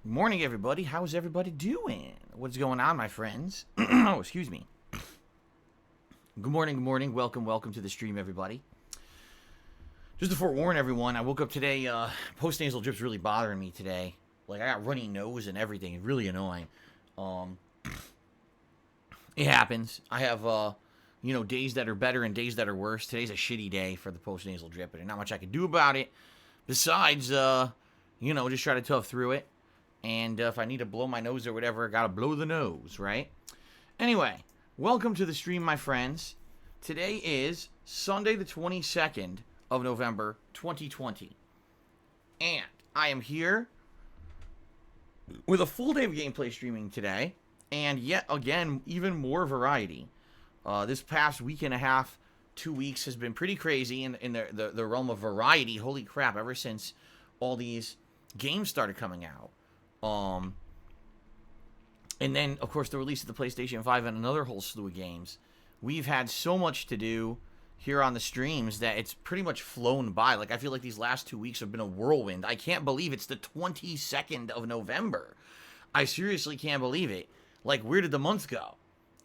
Morning, everybody. How's everybody doing? What's going on, my friends? Oh, excuse me. Good morning, good morning. Welcome to the stream, everybody. Just to forewarn everyone, I woke up today, post-nasal drip's really bothering me today. Like, I got runny nose and everything. It's really annoying. It happens. I have, days that are better and days that are worse. Today's a shitty day for the post-nasal drip, and not much I can do about it. Besides, just try to tough through it. And if I need to blow my nose or whatever, I gotta blow the nose, right? Anyway, welcome to the stream, my friends. Today is Sunday the 22nd of November, 2020. And I am here with a full day of gameplay streaming today. And yet again, even more variety. This past week and a half, 2 weeks, has been pretty crazy in the realm of variety. Holy crap, ever since all these games started coming out. And then, of course, the release of the PlayStation 5 and another whole slew of games. We've had so much to do here on the streams that it's pretty much flown by. Like, I feel like these last 2 weeks have been a whirlwind. I can't believe it's the 22nd of November. I seriously can't believe it. Like, where did the month go?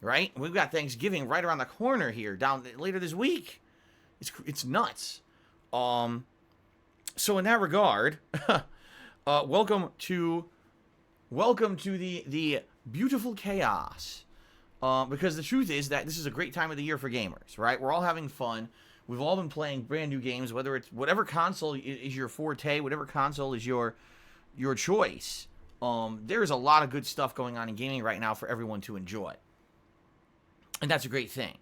Right? We've got Thanksgiving right around the corner here, down later this week. It's nuts. So in that regard, welcome to the beautiful chaos. Because the truth is that this is a great time of the year for gamers, right? We're all having fun. We've all been playing brand new games, whether it's whatever console is your forte, whatever console is your choice. There's a lot of good stuff going on in gaming right now for everyone to enjoy. And that's a great thing.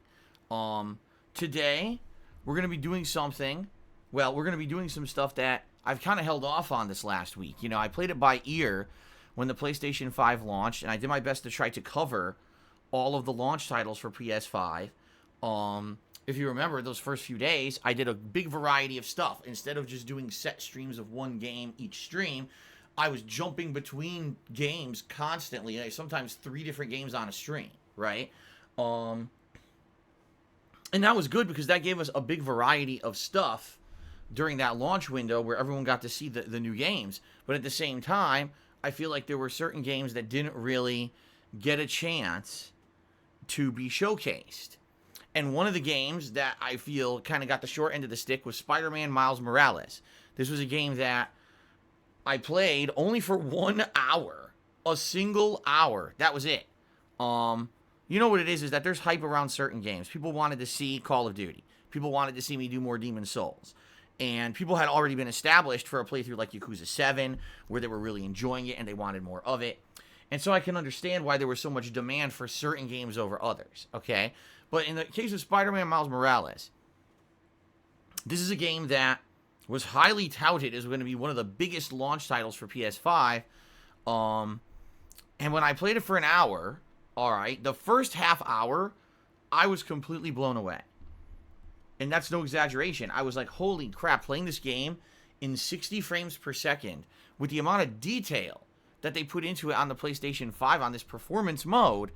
Today, we're going to be doing something. Well, we're going to be doing some stuff that I've kind of held off on this last week. You know, I played it by ear when the PlayStation 5 launched, and I did my best to try to cover all of the launch titles for PS5. If you remember, those first few days, I did a big variety of stuff. Instead of just doing set streams of one game each stream, I was jumping between games constantly, sometimes 3 different games on a stream, right? And that was good because that gave us a big variety of stuff during that launch window where everyone got to see the new games. But at the same time, I feel like there were certain games that didn't really get a chance to be showcased. And one of the games that I feel kind of got the short end of the stick was Spider-Man Miles Morales. This was a game that I played only for 1 hour. A single hour. That was it. You know what it is that there's hype around certain games. People wanted to see Call of Duty. People wanted to see me do more Demon's Souls. And people had already been established for a playthrough like Yakuza 7, where they were really enjoying it and they wanted more of it. And so I can understand why there was so much demand for certain games over others, okay? But in the case of Spider-Man Miles Morales, this is a game that was highly touted as going to be one of the biggest launch titles for PS5. And when I played it for an hour, all right, the first half hour, I was completely blown away. And that's no exaggeration. I was like, holy crap, playing this game in 60 frames per second with the amount of detail that they put into it on the PlayStation 5 on this performance mode,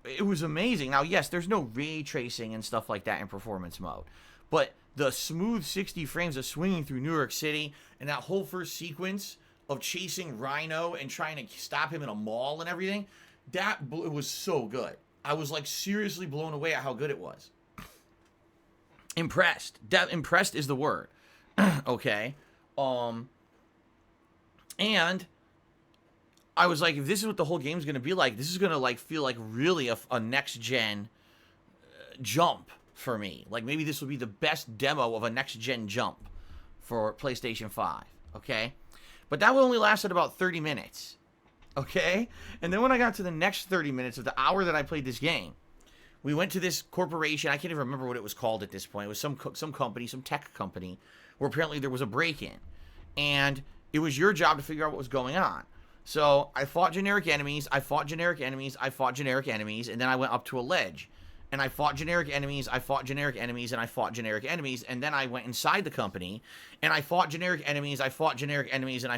it was amazing. Now, yes, there's no ray tracing and stuff like that in performance mode, but the smooth 60 frames of swinging through New York City and that whole first sequence of chasing Rhino and trying to stop him in a mall and everything, it was so good. I was like seriously blown away at how good it was. Impressed. Impressed is the word. Okay. And I was like, if this is what the whole game's going to be like, this is going to like feel like really a next gen jump for me. Like maybe this will be the best demo of a next gen jump for PlayStation 5. Okay. But that only lasted about 30 minutes. Okay. And then when I got to the next 30 minutes of the hour that I played this game, we went to this corporation. I can't even remember what it was called at this point. It was some company, some tech company, where apparently there was a break-in. And it was your job to figure out what was going on. So I fought generic enemies, and then I went up to a ledge. And I fought generic enemies, and I fought generic enemies, and then I went inside the company, and I fought generic enemies, and I fought generic enemies, and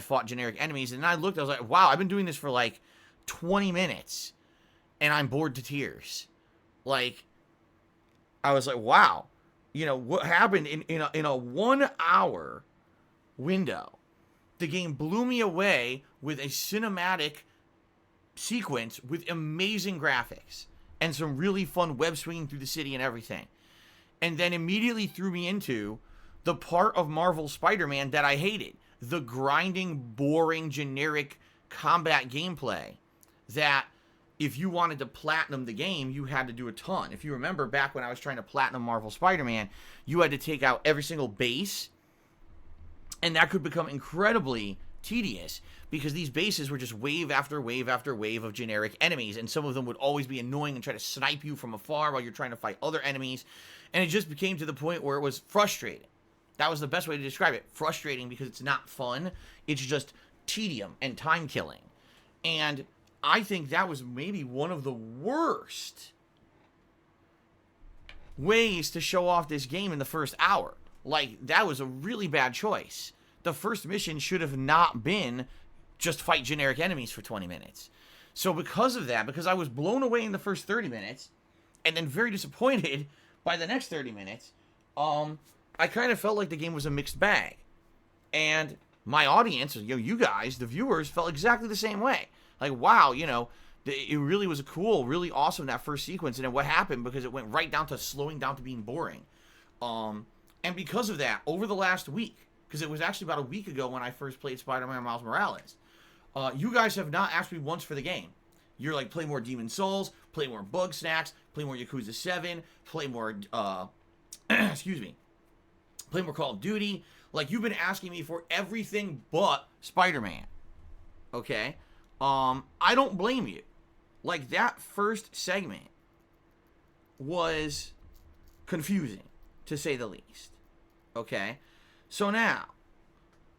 then I looked, I was like, wow, I've been doing this for like 20 minutes, and I'm bored to tears. Like, I was like, wow, you know, what happened in a 1 hour window the game blew me away with a cinematic sequence with amazing graphics and some really fun web swinging through the city and everything. And then immediately threw me into the part of Marvel Spider-Man that I hated. The grinding, boring, generic combat gameplay that if you wanted to platinum the game, you had to do a ton. If you remember back when I was trying to platinum Marvel Spider-Man, you had to take out every single base, and that could become incredibly tedious because these bases were just wave after wave after wave of generic enemies, and some of them would always be annoying and try to snipe you from afar while you're trying to fight other enemies, and it just became to the point where it was frustrating. That was the best way to describe it. Frustrating because it's not fun. It's just tedium and time killing. And I think that was maybe one of the worst ways to show off this game in the first hour. Like, that was a really bad choice. The first mission should have not been just fight generic enemies for 20 minutes. So because of that, because I was blown away in the first 30 minutes, and then very disappointed by the next 30 minutes, I kind of felt like the game was a mixed bag. And my audience, you guys, the viewers, felt exactly the same way. Like, wow, it really was cool, really awesome, that first sequence. And then what happened, because it went right down to slowing down to being boring. And because of that, over the last week, because it was actually about a week ago when I first played Spider-Man Miles Morales, you guys have not asked me once for the game. You're like, play more Demon Souls, play more Bug Snacks, play more Yakuza 7, play more, excuse me, play more Call of Duty. Like, you've been asking me for everything but Spider-Man. Okay? I don't blame you. Like, that first segment was confusing, to say the least. Okay? So now,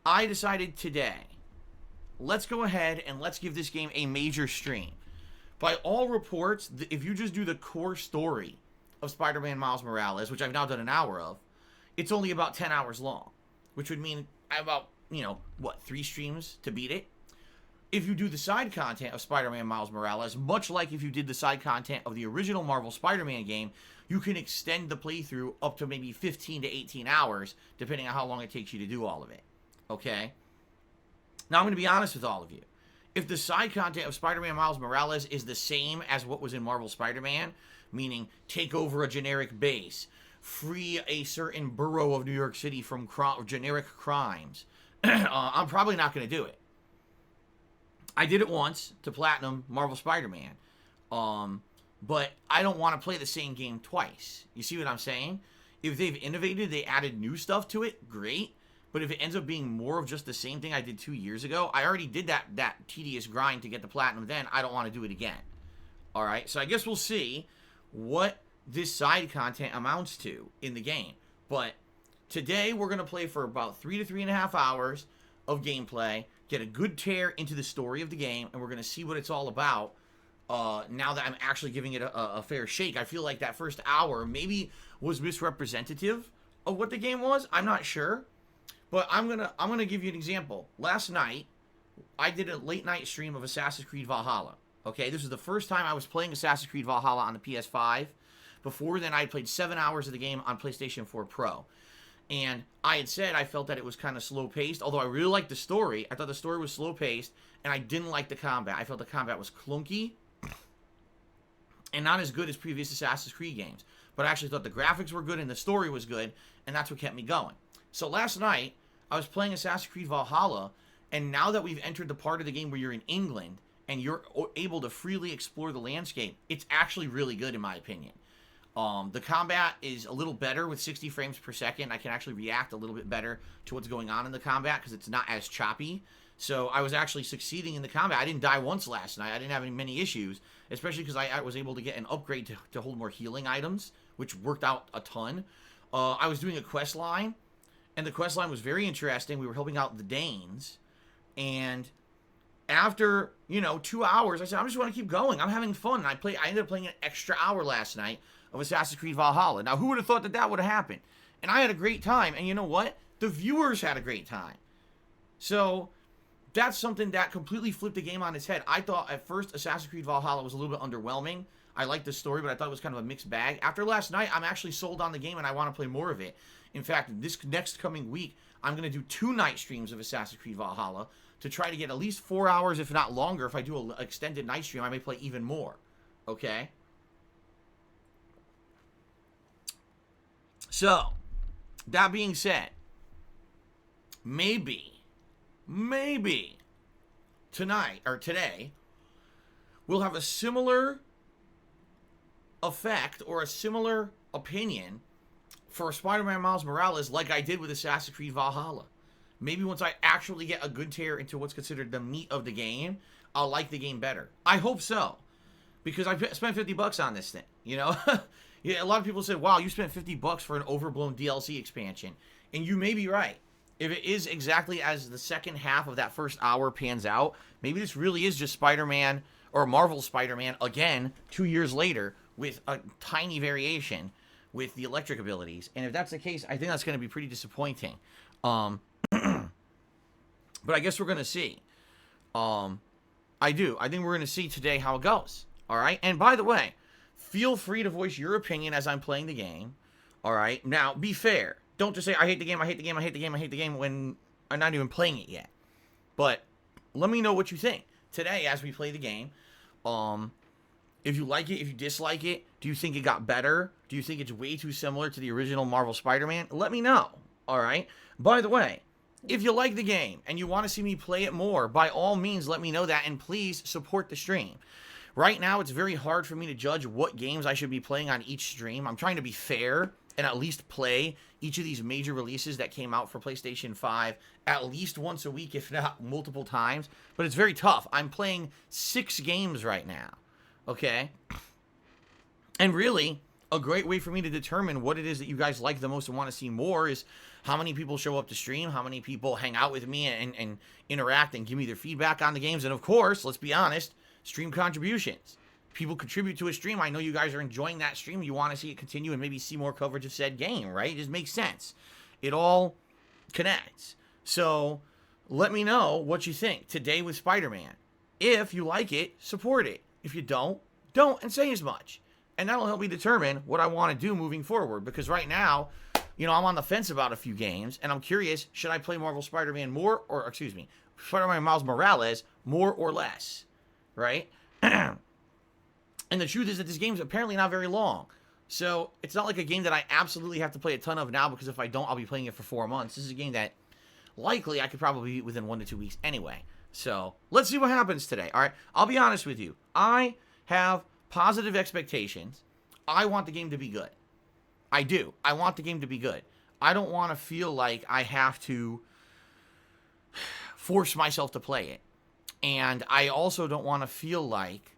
I decided today, let's go ahead and let's give this game a major stream. By all reports, if you just do the core story of Spider-Man Miles Morales, which I've now done an hour of, it's only about 10 hours long, which would mean about, 3 streams to beat it. If you do the side content of Spider-Man Miles Morales, much like if you did the side content of the original Marvel Spider-Man game, you can extend the playthrough up to maybe 15 to 18 hours, depending on how long it takes you to do all of it. Okay? Now, I'm going to be honest with all of you. If the side content of Spider-Man Miles Morales is the same as what was in Marvel Spider-Man, meaning take over a generic base, free a certain borough of New York City from generic crimes, I'm probably not going to do it. I did it once to platinum Marvel Spider-Man, but I don't want to play the same game twice. You see what I'm saying? If they've innovated, they added new stuff to it, great. But if it ends up being more of just the same thing I did 2 years ago, I already did that tedious grind to get the platinum then. I don't want to do it again. All right, so I guess we'll see what this side content amounts to in the game. But today we're going to play for about 3 to 3.5 hours of gameplay, get a good tear into the story of the game, and we're going to see what it's all about now that I'm actually giving it a fair shake. I feel like that first hour maybe was misrepresentative of what the game was. I'm not sure. But I'm gonna give you an example. Last night, I did a late night stream of Assassin's Creed Valhalla. Okay, this was the first time I was playing Assassin's Creed Valhalla on the PS5. Before then, I had played 7 hours of the game on PlayStation 4 Pro. And I had said I felt that it was kind of slow-paced, although I really liked the story. I thought the story was slow-paced, and I didn't like the combat. I felt the combat was clunky and not as good as previous Assassin's Creed games. But I actually thought the graphics were good and the story was good, and that's what kept me going. So last night, I was playing Assassin's Creed Valhalla, and now that we've entered the part of the game where you're in England, and you're able to freely explore the landscape, it's actually really good in my opinion. The combat is a little better with 60 frames per second. I can actually react a little bit better to what's going on in the combat because it's not as choppy. So I was actually succeeding in the combat. I didn't die once last night. I didn't have many issues, especially because I was able to get an upgrade to hold more healing items, which worked out a ton. I was doing a quest line, and the quest line was very interesting. We were helping out the Danes, and after, 2 hours, I said, I just want to keep going. I'm having fun. And I ended up playing an extra hour last night of Assassin's Creed Valhalla. Now, who would have thought that would have happened? And I had a great time. And you know what? The viewers had a great time. So that's something that completely flipped the game on its head. I thought at first Assassin's Creed Valhalla was a little bit underwhelming. I liked the story, but I thought it was kind of a mixed bag. After last night, I'm actually sold on the game, and I want to play more of it. In fact, this next coming week, I'm going to do 2 night streams of Assassin's Creed Valhalla to try to get at least 4 hours, if not longer. If I do an extended night stream, I may play even more. Okay? So, that being said, maybe tonight or today we'll have a similar effect or a similar opinion for Spider-Man Miles Morales like I did with Assassin's Creed Valhalla. Maybe once I actually get a good tear into what's considered the meat of the game, I'll like the game better. I hope so, because I spent $50 on this thing, you know? Yeah, a lot of people said, wow, you spent $50 for an overblown DLC expansion. And you may be right. If it is exactly as the second half of that first hour pans out, maybe this really is just Spider-Man or Marvel Spider-Man again 2 years later with a tiny variation with the electric abilities. And if that's the case, I think that's going to be pretty disappointing. But I guess we're going to see. I think we're going to see today how it goes. All right? And by the way, feel free to voice your opinion as I'm playing the game. All right? Now, be fair. Don't just say, I hate the game, I hate the game, I hate the game, I hate the game when I'm not even playing it yet. But let me know what you think today as we play the game. If you like it, if you dislike it, do you think it got better? Do you think it's way too similar to the original Marvel Spider-Man? Let me know. All right? By the way, if you like the game and you want to see me play it more, by all means, let me know that, and please support the stream. Right now, it's very hard for me to judge what games I should be playing on each stream. I'm trying to be fair and at least play each of these major releases that came out for PlayStation 5 at least once a week, if not multiple times. But it's very tough. I'm playing 6 games right now, okay? And really, a great way for me to determine what it is that you guys like the most and want to see more is how many people show up to stream, how many people hang out with me and interact and give me their feedback on the games. And of course, let's be honest, stream contributions. People contribute to a stream. I know you guys are enjoying that stream. You want to see it continue and maybe see more coverage of said game, right? It just makes sense. It all connects. So let me know what you think today with Spider-Man. If you like it, support it. If you don't and say as much. And that'll help me determine what I want to do moving forward. Because right now, you know, I'm on the fence about a few games. And I'm curious, should I play Marvel Spider-Man more? Or, excuse me, Spider-Man Miles Morales more or less? Right? And the truth is that this game's apparently not very long. So it's not like a game that I absolutely have to play a ton of now, because if I don't, I'll be playing it for 4 months. This is a game that likely I could probably beat within 1 to 2 weeks anyway. So let's see what happens today. All right. I'll be honest with you. I have positive expectations. I want the game to be good. I do. I want the game to be good. I don't want to feel like I have to force myself to play it. And I also don't want to feel like,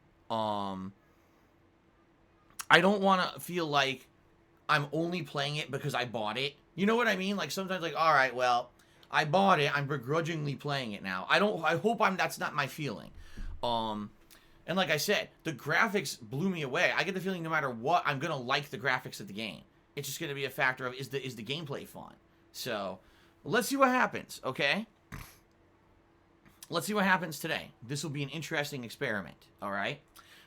I don't want to feel like I'm only playing it because I bought it. You know what I mean? Like sometimes, like, all right, well, I bought it. I'm begrudgingly playing it now. I hope that's not my feeling. And like I said, the graphics blew me away. I get the feeling no matter what, I'm gonna like the graphics of the game. It's just gonna be a factor of is the gameplay fun. So let's see what happens. Okay. Let's see what happens today. This will be an interesting experiment. All right.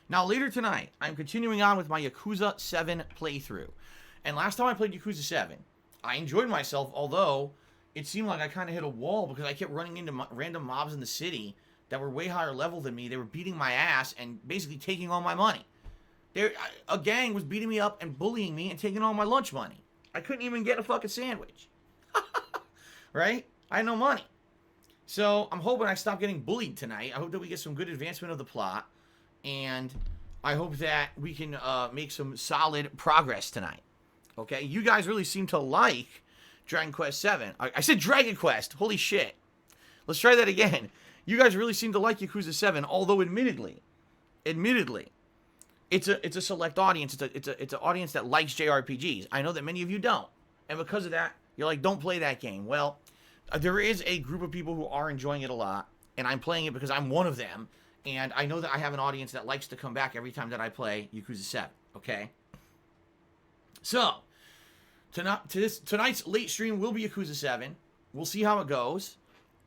Now, later tonight, I'm continuing on with my Yakuza 7 playthrough. And last time I played Yakuza 7, I enjoyed myself, although it seemed like I kind of hit a wall because I kept running into random mobs in the city that were way higher level than me. They were beating my ass and basically taking all my money. A gang was beating me up and bullying me and taking all my lunch money. I couldn't even get a fucking sandwich. Right? I had no money. So, I'm hoping I stop getting bullied tonight. I hope that we get some good advancement of the plot. And I hope that we can make some solid progress tonight. Okay? You guys really seem to like Dragon Quest 7. I said Dragon Quest. Holy shit. Let's try that again. You guys really seem to like Yakuza 7, although admittedly, it's a select audience. It's an audience that likes JRPGs. I know that many of you don't. And because of that, you're like, don't play that game. Well, there is a group of people who are enjoying it a lot, and I'm playing it because I'm one of them. And I know that I have an audience that likes to come back every time that I play Yakuza 7, okay? So, tonight's late stream will be Yakuza 7. We'll see how it goes.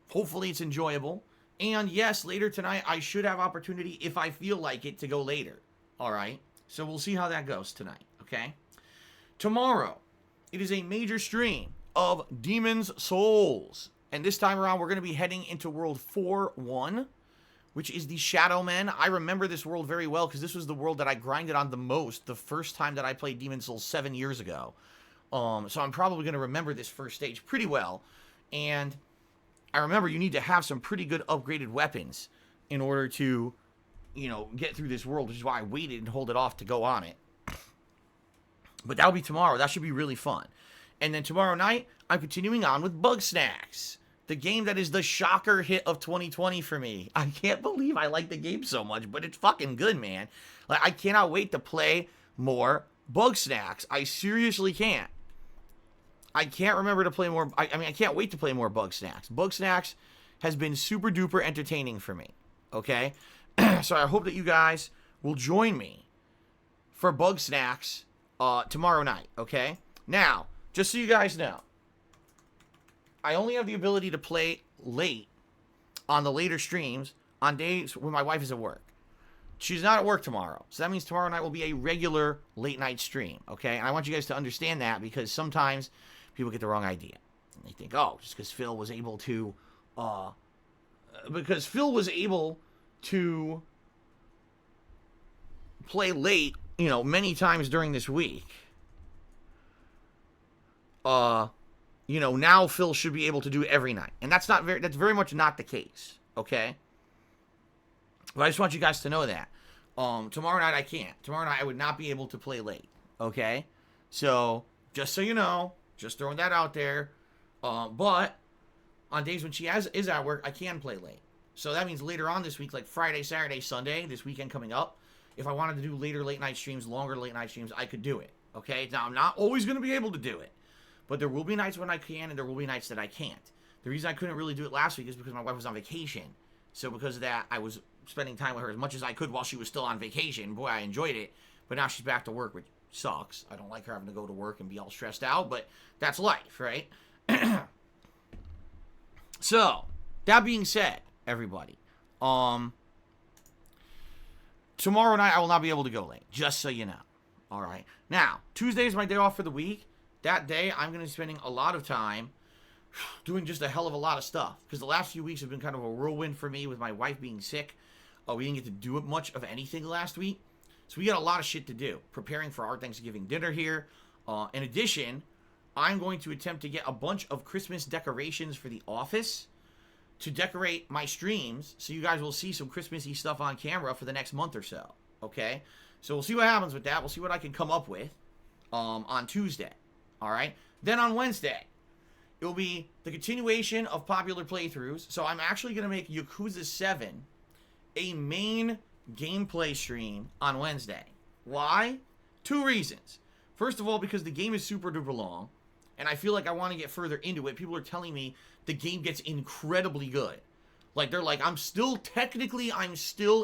Hopefully it's enjoyable. And yes, later tonight, I should have opportunity, if I feel like it, to go later. All right? So we'll see how that goes tonight, okay? Tomorrow, it is a major stream of Demon's Souls. And this time around, we're going to be heading into World 4-1, which is the Shadow Men. I remember this world very well because this was the world that I grinded on the most the first time that I played Demon's Souls 7 years ago. So I'm probably going to remember this first stage pretty well. And I remember you need to have some pretty good upgraded weapons in order to, you know, get through this world, which is why I waited and hold it off to go on it. But that'll be tomorrow. That should be really fun. And then tomorrow night, I'm continuing on with Bug Snacks, the game that is the shocker hit of 2020 for me. I can't believe I like the game so much, but it's fucking good, man. Like, I cannot wait to play more Bug Snacks. I seriously can't. I can't remember to play more. I mean, I can't wait to play more Bug Snacks. Bug Snacks has been super duper entertaining for me. Okay? So I hope that you guys will join me for Bug Snacks tomorrow night. Okay? Now, just so you guys know, I only have the ability to play late on the later streams on days when my wife is at work. She's not at work tomorrow. So that means tomorrow night will be a regular late night stream. Okay? And I want you guys to understand that because sometimes people get the wrong idea. They think, oh, just because Phil was able to, play late, you know, many times during this week, you know, now Phil should be able to do it every night. And that's very much not the case, okay? But I just want you guys to know that. Tomorrow night I can't. Tomorrow night I would not be able to play late, okay? So, just so you know, just throwing that out there. But on days when she is at work, I can play late. So that means later on this week, like Friday, Saturday, Sunday, this weekend coming up, if I wanted to do later late night streams, longer late night streams, I could do it, okay? Now, I'm not always going to be able to do it. But there will be nights when I can, and there will be nights that I can't. The reason I couldn't really do it last week is because my wife was on vacation. So because of that, I was spending time with her as much as I could while she was still on vacation. Boy, I enjoyed it. But now she's back to work, which sucks. I don't like her having to go to work and be all stressed out, but that's life, right? So, that being said, everybody, tomorrow night I will not be able to go late, just so you know. All right. Now, Tuesday is my day off for the week. That day, I'm going to be spending a lot of time doing just a hell of a lot of stuff. Because the last few weeks have been kind of a whirlwind for me with my wife being sick. We didn't get to do much of anything last week. So we got a lot of shit to do. Preparing for our Thanksgiving dinner here. In addition, I'm going to attempt to get a bunch of Christmas decorations for the office to decorate my streams. So you guys will see some Christmassy stuff on camera for the next month or so. Okay? So we'll see what happens with that. We'll see what I can come up with on Tuesday. Alright? Then on Wednesday, it will be the continuation of popular playthroughs. So I'm actually going to make Yakuza 7 a main gameplay stream on Wednesday. Why? 2 reasons. First of all, because the game is super duper long, and I feel like I want to get further into it. People are telling me the game gets incredibly good. Like, they're like, I'm still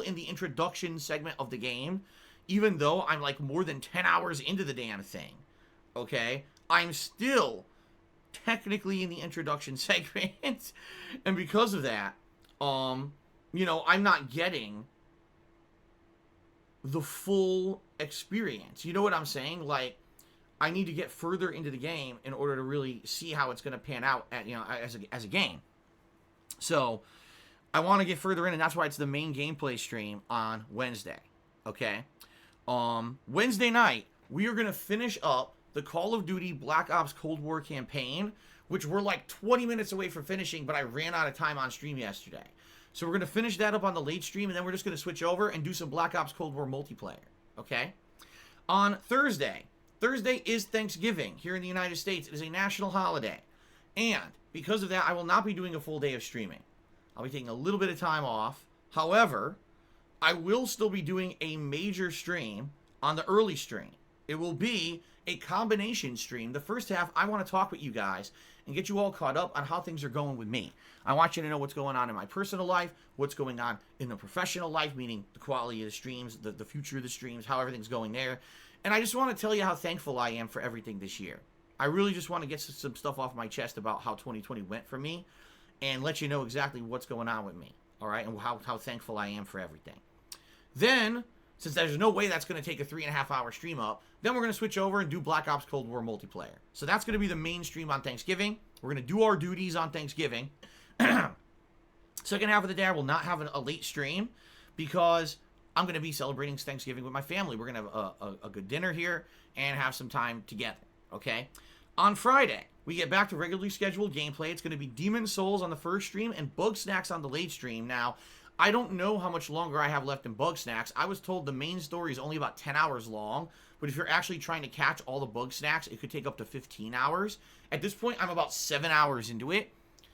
in the introduction segment of the game, even though I'm like more than 10 hours into the damn thing. Okay? I'm still technically in the introduction segment. And because of that, you know, I'm not getting the full experience. You know what I'm saying? Like, I need to get further into the game in order to really see how it's going to pan out at, you know, as a game. So, I want to get further in, and that's why it's the main gameplay stream on Wednesday. Okay? Wednesday night, we are going to finish up the Call of Duty Black Ops Cold War campaign, which we're like 20 minutes away from finishing, but I ran out of time on stream yesterday. So we're going to finish that up on the late stream, and then we're just going to switch over and do some Black Ops Cold War multiplayer. Okay? On Thursday is Thanksgiving here in the United States. It is a national holiday. And because of that, I will not be doing a full day of streaming. I'll be taking a little bit of time off. However, I will still be doing a major stream on the early stream. It will be a combination stream. The first half, I want to talk with you guys and get you all caught up on how things are going with me. I want you to know what's going on in my personal life, what's going on in the professional life, meaning the quality of the streams, the future of the streams, how everything's going there. And I just want to tell you how thankful I am for everything this year. I really just want to get some stuff off my chest about how 2020 went for me and let you know exactly what's going on with me, all right, and how thankful I am for everything. Then, Since there's no way that's going to take a 3.5-hour stream up, then we're going to switch over and do Black Ops Cold War multiplayer. So that's going to be the main stream on Thanksgiving. We're going to do our duties on Thanksgiving. Second half of the day, I will not have a late stream because I'm going to be celebrating Thanksgiving with my family. We're going to have a good dinner here and have some time together, okay? On Friday, we get back to regularly scheduled gameplay. It's going to be Demon Souls on the first stream and Bug Snacks on the late stream. Now, I don't know how much longer I have left in Bug Snacks. I was told the main story is only about 10 hours long, but if you're actually trying to catch all the Bug Snacks, it could take up to 15 hours. At this point, I'm about 7 hours into it,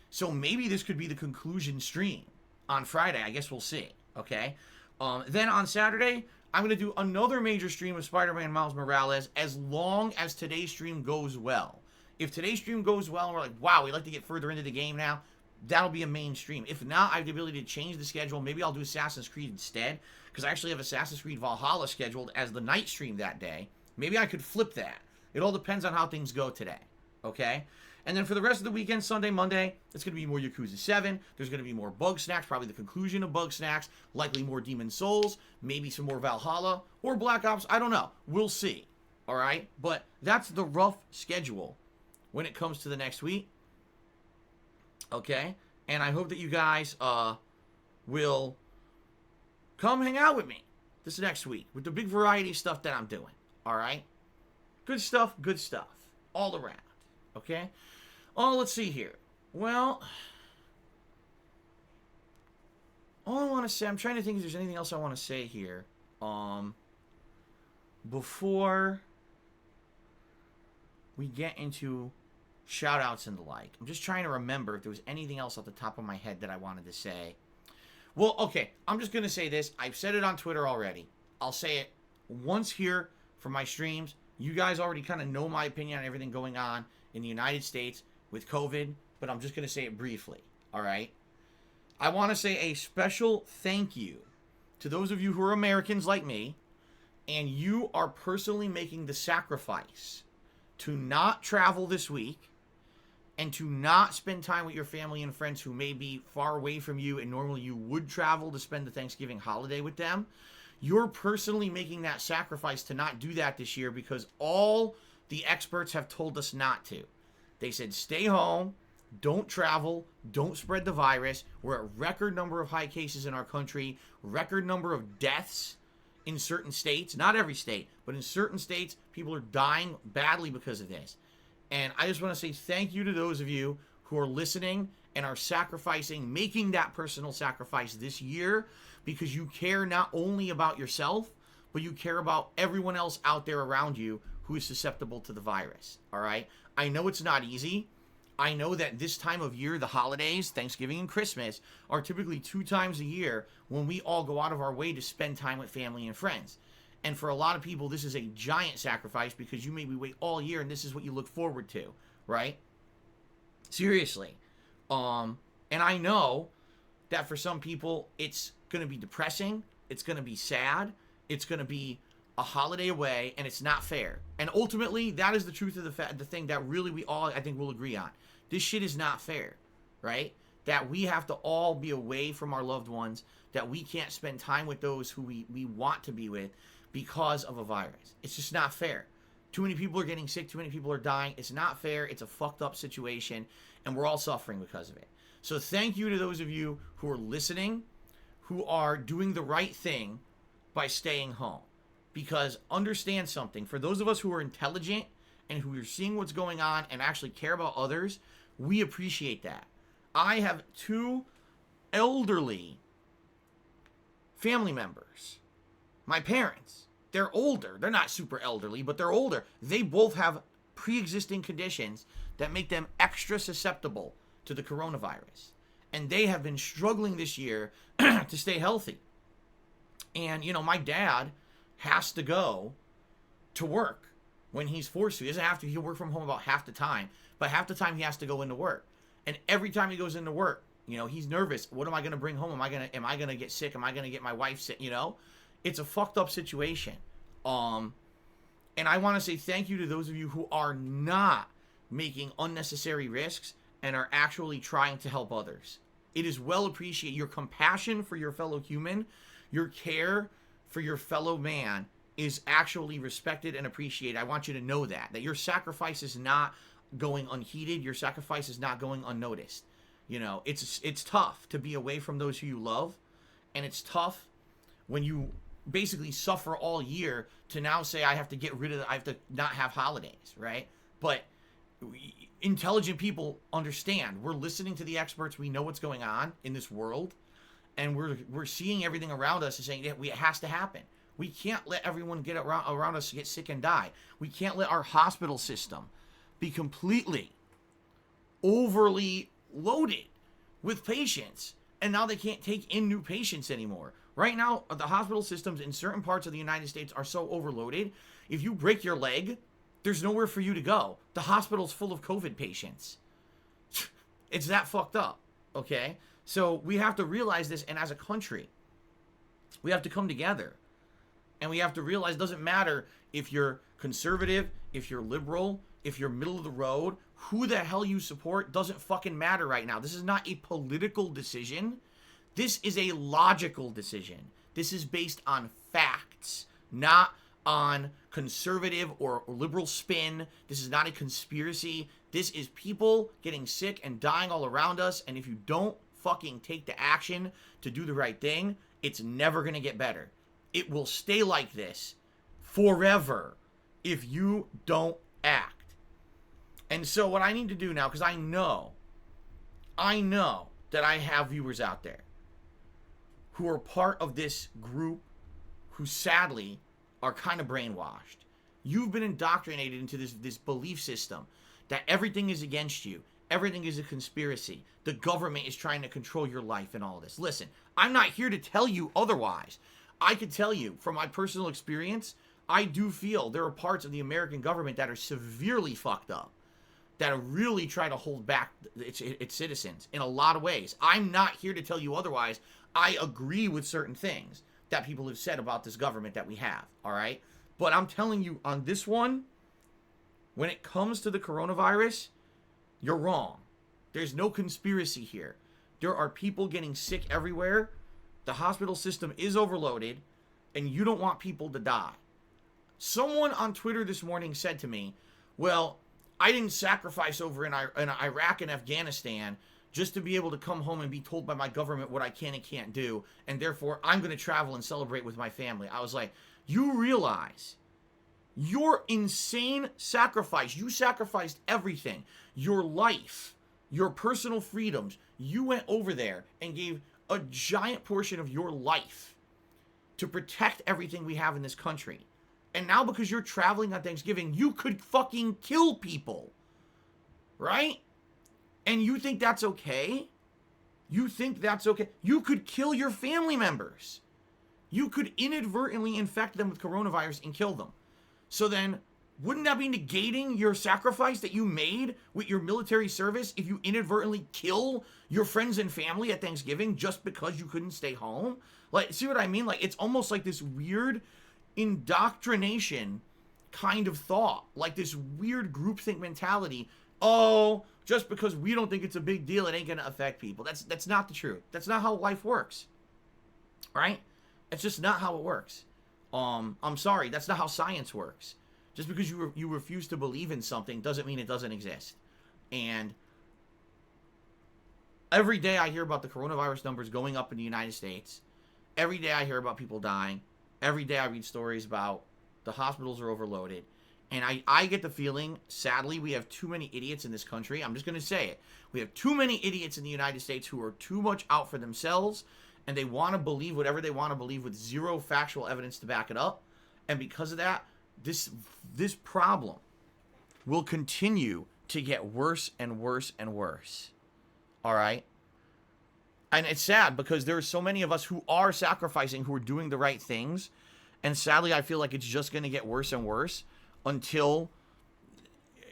so maybe this could be the conclusion stream on Friday. I guess we'll see, okay? Then on Saturday, I'm going to do another major stream of Spider-Man Miles Morales as long as today's stream goes well. If today's stream goes well and we're like, wow, we'd like to get further into the game now, that'll be a main stream. If not, I have the ability to change the schedule. Maybe I'll do Assassin's Creed instead, because I actually have Assassin's Creed Valhalla scheduled as the night stream that day. Maybe I could flip that. It all depends on how things go today, okay? And then for the rest of the weekend, Sunday, Monday, it's going to be more Yakuza 7. There's going to be more Bug Snacks, probably the conclusion of Bug Snacks, likely more Demon Souls, maybe some more Valhalla, or Black Ops. I don't know. We'll see, all right? But that's the rough schedule when it comes to the next week. Okay, and I hope that you guys will come hang out with me this next week with the big variety of stuff that I'm doing. All right, good stuff, all around. Okay, let's see here. Well, all I want to say, I'm trying to think if there's anything else I want to say here. Before we get into shout outs and the like. I'm just trying to remember if there was anything else off the top of my head that I wanted to say. Well, okay, I'm just going to say this. I've said it on Twitter already. I'll say it once here for my streams. You guys already kind of know my opinion on everything going on in the United States with COVID, but I'm just going to say it briefly, all right? I want to say a special thank you to those of you who are Americans like me, and you are personally making the sacrifice to not travel this week, and to not spend time with your family and friends who may be far away from you and normally you would travel to spend the Thanksgiving holiday with them. You're personally making that sacrifice to not do that this year because all the experts have told us not to. They said stay home, don't travel, don't spread the virus. We're at record number of high cases in our country, record number of deaths in certain states. Not every state, but in certain states, people are dying badly because of this. And I just want to say thank you to those of you who are listening and are sacrificing, making that personal sacrifice this year because you care not only about yourself, but you care about everyone else out there around you who is susceptible to the virus, all right? I know it's not easy. I know that this time of year, the holidays, Thanksgiving and Christmas, are typically 2 times a year when we all go out of our way to spend time with family and friends. And for a lot of people, this is a giant sacrifice because you maybe wait all year and this is what you look forward to, right? Seriously. And I know that for some people, it's going to be depressing. It's going to be sad. It's going to be a holiday away, and it's not fair. And ultimately, that is the truth of the thing that really we all, I think, will agree on. This shit is not fair, right? That we have to all be away from our loved ones, that we can't spend time with those who we want to be with because of a virus. It's just not fair. Too many people are getting sick. Too many people are dying. It's not fair. It's a fucked up situation, and we're all suffering because of it. So thank you to those of you who are listening, who are doing the right thing by staying home. Because understand something. For those of us who are intelligent and who are seeing what's going on and actually care about others, we appreciate that. I have 2 elderly family members. My parents, they're older. They're not super elderly, but they're older. They both have pre-existing conditions that make them extra susceptible to the coronavirus. And they have been struggling this year to stay healthy. And, you know, my dad has to go to work when he's forced to. He doesn't have to. He'll work from home about half the time. But half the time he has to go into work. And every time he goes into work, you know, he's nervous. What am I going to bring home? Am I going to get sick? Am I going to get my wife sick? You know? It's a fucked up situation. And I want to say thank you to those of you who are not making unnecessary risks and are actually trying to help others. It is well appreciated. Your compassion for your fellow human, your care for your fellow man is actually respected and appreciated. I want you to know that your sacrifice is not going unheeded. Your sacrifice is not going unnoticed. You know, it's tough to be away from those who you love, and it's tough when you basically suffer all year to now say I have to get rid of I have to not have holidays, right? But intelligent people understand. We're listening to the experts. We know what's going on in this world, and we're seeing everything around us and saying that it has to happen. We can't let everyone get around us get sick and die. We can't let our hospital system be completely overly loaded with patients, and now they can't take in new patients anymore. Right now, the hospital systems in certain parts of the United States are so overloaded, if you break your leg, there's nowhere for you to go. The hospital's full of COVID patients. It's that fucked up, okay? So we have to realize this, and as a country, we have to come together. And we have to realize it doesn't matter if you're conservative, if you're liberal, if you're middle of the road, who the hell you support doesn't fucking matter right now. This is not a political decision. This is a logical decision. This is based on facts, not on conservative or liberal spin. This is not a conspiracy. This is people getting sick and dying all around us. And if you don't fucking take the action to do the right thing, it's never going to get better. It will stay like this forever if you don't act. And so what I need to do now, because I know that I have viewers out there who are part of this group who sadly are kind of brainwashed. You've been indoctrinated into this belief system that everything is against you. Everything is a conspiracy. The government is trying to control your life and all this. Listen, I'm not here to tell you otherwise. I can tell you from my personal experience, I do feel there are parts of the American government that are severely fucked up, that are really trying to hold back its citizens in a lot of ways. I'm not here to tell you otherwise. I agree with certain things that people have said about this government that we have, all right? But I'm telling you on this one, when it comes to the coronavirus, you're wrong. There's no conspiracy here. There are people getting sick everywhere. The hospital system is overloaded, and you don't want people to die. Someone on Twitter this morning said to me, well, I didn't sacrifice over in Iraq and Afghanistan just to be able to come home and be told by my government what I can and can't do, and therefore I'm going to travel and celebrate with my family. I was like, you realize your insane sacrifice. You sacrificed everything. Your life, your personal freedoms. You went over there and gave a giant portion of your life to protect everything we have in this country. And now because you're traveling on Thanksgiving, you could fucking kill people. Right? And you think that's okay? You think that's okay? You could kill your family members. You could inadvertently infect them with coronavirus and kill them. So then, wouldn't that be negating your sacrifice that you made with your military service if you inadvertently kill your friends and family at Thanksgiving just because you couldn't stay home? Like, see what I mean? Like, it's almost like this weird indoctrination kind of thought. Like this weird groupthink mentality. Oh, just because we don't think it's a big deal, it ain't going to affect people. That's not the truth. That's not how life works. Right? It's just not how it works. I'm sorry, that's not how science works. Just because you refuse to believe in something doesn't mean it doesn't exist. And every day I hear about the coronavirus numbers going up in the United States. Every day I hear about people dying. Every day I read stories about the hospitals are overloaded. And I get the feeling, sadly, we have too many idiots in this country. I'm just going to say it. We have too many idiots in the United States who are too much out for themselves, and they want to believe whatever they want to believe with zero factual evidence to back it up. And because of that, this problem will continue to get worse and worse and worse. All right? And it's sad because there are so many of us who are sacrificing, who are doing the right things. And sadly, I feel like it's just going to get worse and worse until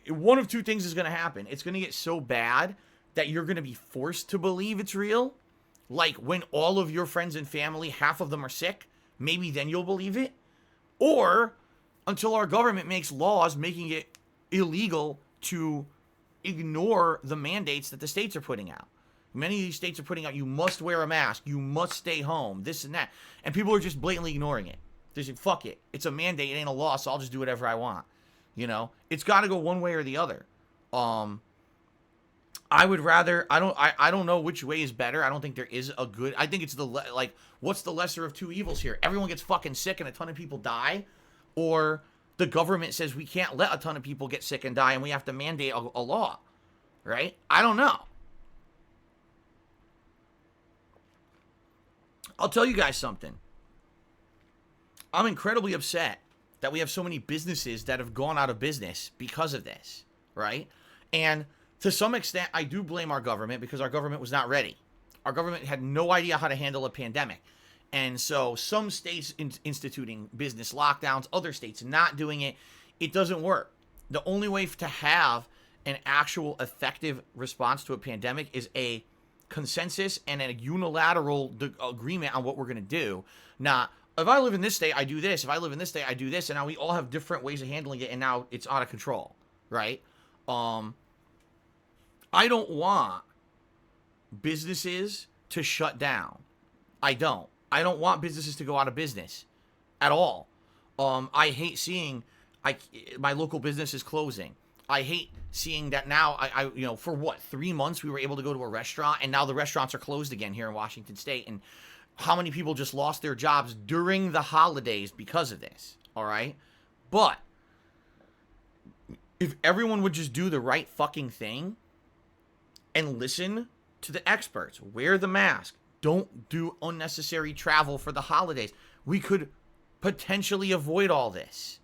one of two things is going to happen. It's going to get so bad that you're going to be forced to believe it's real. Like when all of your friends and family, half of them are sick, maybe then you'll believe it. Or until our government makes laws making it illegal to ignore the mandates that the states are putting out. Many of these states are putting out, you must wear a mask, you must stay home, this and that. And people are just blatantly ignoring it. They say, fuck it. It's a mandate. It ain't a law, so I'll just do whatever I want. You know? It's got to go one way or the other. I would rather, I don't know which way is better. I don't think there is a good, I think it's what's the lesser of two evils here? Everyone gets fucking sick and a ton of people die? Or the government says we can't let a ton of people get sick and die and we have to mandate a law, right? I don't know. I'll tell you guys something. I'm incredibly upset that we have so many businesses that have gone out of business because of this, right? And to some extent, I do blame our government because our government was not ready. Our government had no idea how to handle a pandemic. And so some states instituting business lockdowns, other states not doing it. It doesn't work. The only way to have an actual effective response to a pandemic is a consensus and a unilateral agreement on what we're going to do. Not, if I live in this state, I do this. If I live in this state, I do this. And now we all have different ways of handling it, and now it's out of control, right? I don't want businesses to shut down. I don't want businesses to go out of business at all. I hate seeing my local business is closing. I hate seeing that now. I for what, 3 months we were able to go to a restaurant, and now the restaurants are closed again here in Washington State. And how many people just lost their jobs during the holidays because of this? All right, but if everyone would just do the right fucking thing and listen to the experts, wear the mask, don't do unnecessary travel for the holidays, we could potentially avoid all this.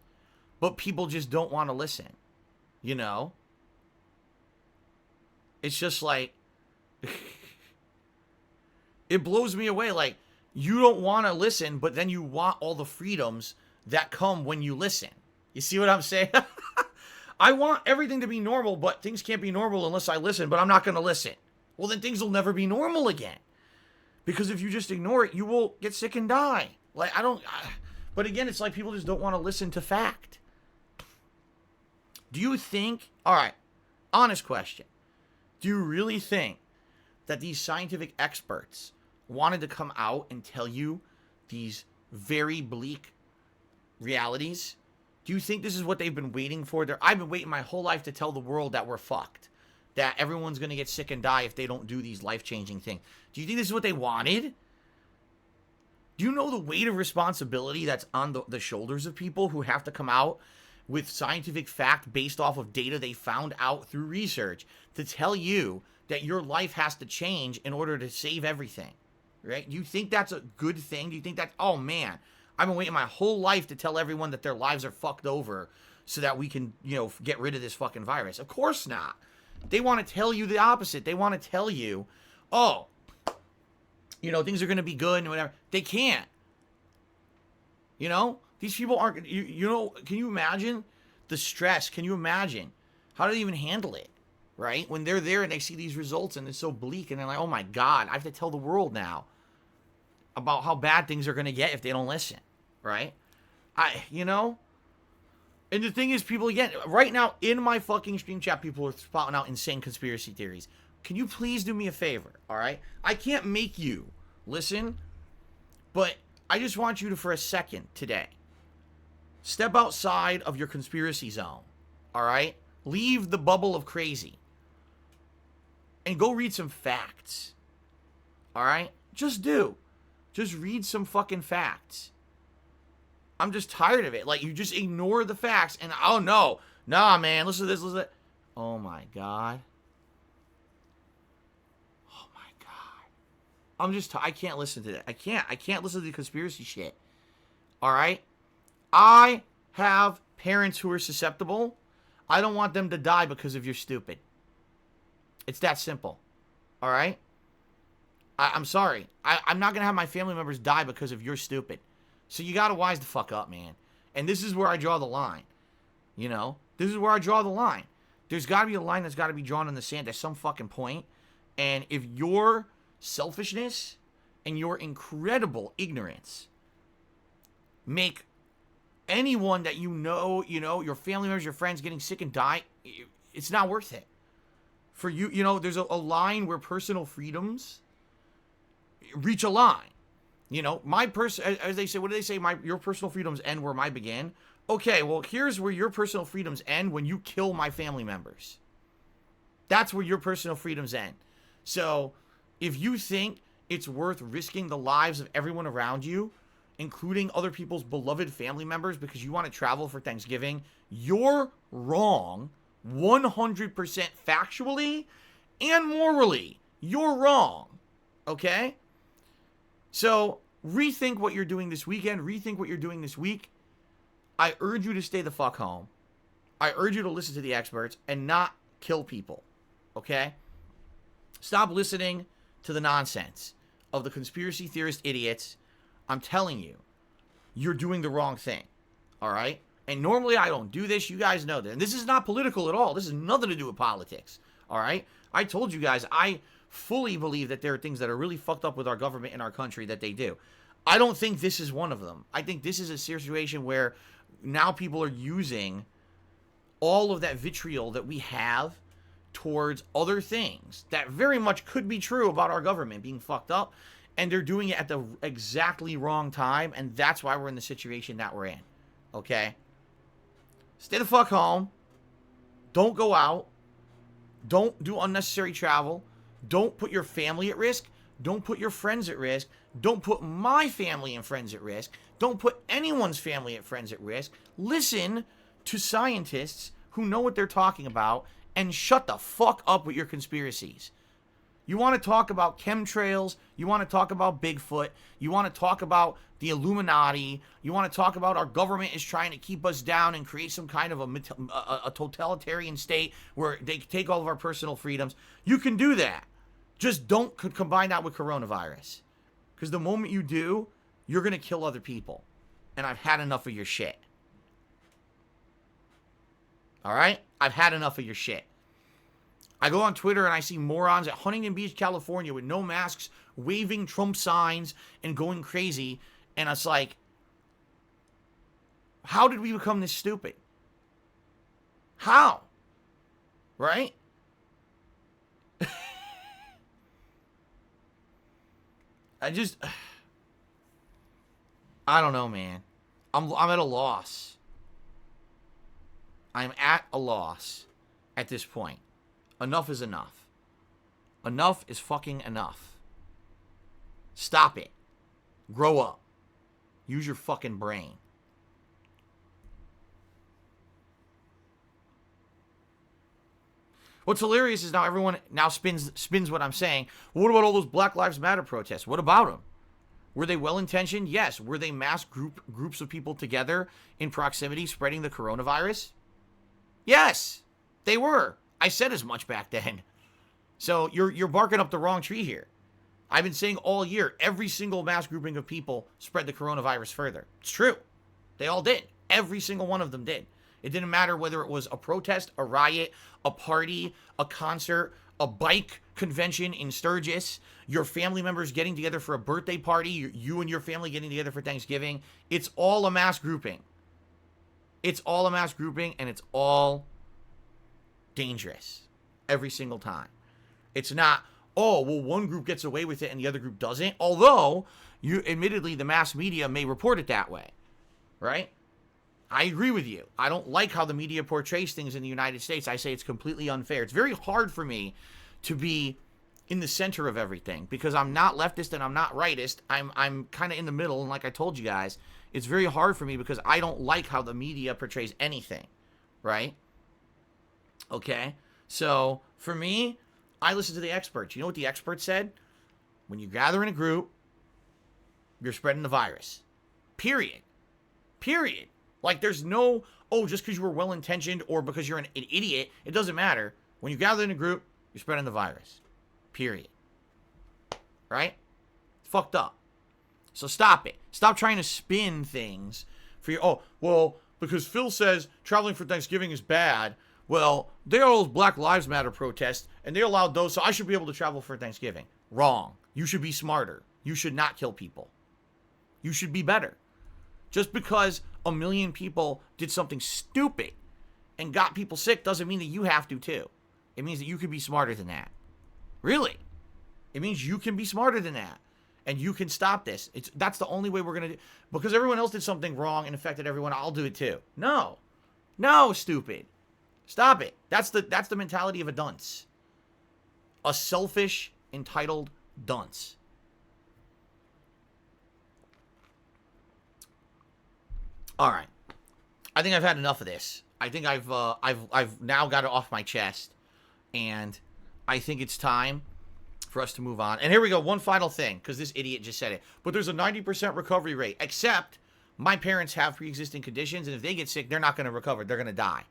But people just don't want to listen, you know? It's just like, it blows me away. Like, you don't want to listen, but then you want all the freedoms that come when you listen. You see what I'm saying? I want everything to be normal, but things can't be normal unless I listen, but I'm not going to listen. Well, then things will never be normal again. Because if you just ignore it, you will get sick and die. Like, but again, it's like people just don't want to listen to fact. Do you think, all right, honest question. Do you really think that these scientific experts wanted to come out and tell you these very bleak realities? Do you think this is what they've been waiting for? I've been waiting my whole life to tell the world that we're fucked. That everyone's going to get sick and die if they don't do these life-changing things. Do you think this is what they wanted? Do you know the weight of responsibility that's on the shoulders of people who have to come out with scientific fact based off of data they found out through research to tell you that your life has to change in order to save everything? Right? Do you think that's a good thing? Do you think that, oh man, I've been waiting my whole life to tell everyone that their lives are fucked over so that we can, get rid of this fucking virus? Of course not. They want to tell you the opposite. They want to tell you, oh, things are going to be good and whatever. They can't. These people aren't, can you imagine the stress? Can you imagine? How do they even handle it, right? When they're there and they see these results and it's so bleak and they're like, oh my God, I have to tell the world now about how bad things are going to get if they don't listen, right? And the thing is, people, again, right now in my fucking stream chat, people are spouting out insane conspiracy theories. Can you please do me a favor, all right? I can't make you listen, but I just want you to, for a second today, step outside of your conspiracy zone, all right? Leave the bubble of crazy and go read some facts, all right? Just read some fucking facts. I'm just tired of it. Like, you just ignore the facts and, oh no, nah, man, listen to this, listen to that. Oh my God. Oh my God. I can't listen to that. I can't listen to the conspiracy shit. All right? I have parents who are susceptible. I don't want them to die because of you're stupid. It's that simple. All right? I'm sorry. I'm not going to have my family members die because of you're stupid. So you got to wise the fuck up, man. And this is where I draw the line. This is where I draw the line. There's got to be a line that's got to be drawn in the sand at some fucking point. And if your selfishness and your incredible ignorance make anyone that your family members, your friends getting sick and die, it's not worth it. For you, there's a line where personal freedoms reach a line. You know, as they say, what do they say? Your personal freedoms end where mine begin. Okay, well, here's where your personal freedoms end when you kill my family members. That's where your personal freedoms end. So, if you think it's worth risking the lives of everyone around you, including other people's beloved family members, because you want to travel for Thanksgiving, you're wrong 100% factually and morally. You're wrong. Okay? So, rethink what you're doing this weekend. Rethink what you're doing this week. I urge you to stay the fuck home. I urge you to listen to the experts and not kill people. Okay? Stop listening to the nonsense of the conspiracy theorist idiots. I'm telling you, you're doing the wrong thing. All right? And normally I don't do this. You guys know that. And this is not political at all. This has nothing to do with politics. All right? I told you guys, I fully believe that there are things that are really fucked up with our government and our country that they do. I don't think this is one of them. I think this is a situation where now people are using all of that vitriol that we have towards other things that very much could be true about our government being fucked up, and they're doing it at the exactly wrong time, and that's why we're in the situation that we're in. Okay? Stay the fuck home. Don't go out. Don't do unnecessary travel. Don't put your family at risk. Don't put your friends at risk. Don't put my family and friends at risk. Don't put anyone's family and friends at risk. Listen to scientists who know what they're talking about and shut the fuck up with your conspiracies. You want to talk about chemtrails. You want to talk about Bigfoot. You want to talk about the Illuminati. You want to talk about our government is trying to keep us down and create some kind of a totalitarian state where they take all of our personal freedoms. You can do that. Just don't combine that with coronavirus. Because the moment you do, you're going to kill other people. And I've had enough of your shit. All right? I've had enough of your shit. I go on Twitter and I see morons at Huntington Beach, California with no masks, waving Trump signs and going crazy. And it's like, how did we become this stupid? How? Right? I don't know, man. I'm at a loss. I'm at a loss at this point. Enough is enough. Enough is fucking enough. Stop it. Grow up. Use your fucking brain. What's hilarious is now everyone now spins what I'm saying. What about all those Black Lives Matter protests? What about them? Were they well-intentioned? Yes. Were they mass groups of people together in proximity spreading the coronavirus? Yes, they were. I said as much back then. So you're barking up the wrong tree here. I've been saying all year, every single mass grouping of people spread the coronavirus further. It's true. They all did. Every single one of them did. It didn't matter whether it was a protest, a riot, a party, a concert, a bike convention in Sturgis, your family members getting together for a birthday party, you and your family getting together for Thanksgiving. It's all a mass grouping. It's all a mass grouping, and it's all dangerous every single time. It's not, oh, well, one group gets away with it and the other group doesn't. Although, admittedly, the mass media may report it that way, right? I agree with you. I don't like how the media portrays things in the United States. I say it's completely unfair. It's very hard for me to be in the center of everything because I'm not leftist and I'm not rightist. I'm kind of in the middle, and like I told you guys, it's very hard for me because I don't like how the media portrays anything, right? Okay? So, for me, I listen to the experts. You know what the experts said? When you gather in a group, you're spreading the virus. Period. Period. Like, there's no, oh, just because you were well-intentioned or because you're an idiot, it doesn't matter. When you gather in a group, you're spreading the virus. Period. Right? It's fucked up. So stop it. Stop trying to spin things for your, oh, well, because Phil says traveling for Thanksgiving is bad. Well, there are those Black Lives Matter protests, and they allowed those, so I should be able to travel for Thanksgiving. Wrong. You should be smarter. You should not kill people. You should be better. Just because a million people did something stupid and got people sick doesn't mean that you have to too. It means that you can be smarter than that. Really. It means you can be smarter than that. And you can stop this. That's the only way we're going to do. Because everyone else did something wrong and affected everyone, I'll do it too. No. No, stupid. Stop it. That's the mentality of a dunce. A selfish, entitled dunce. All right. I think I've had enough of this. I think I've now got it off my chest, and I think it's time for us to move on. And here we go. One final thing, because this idiot just said it. But there's a 90% recovery rate, except my parents have pre-existing conditions, and if they get sick, they're not going to recover. They're going to die.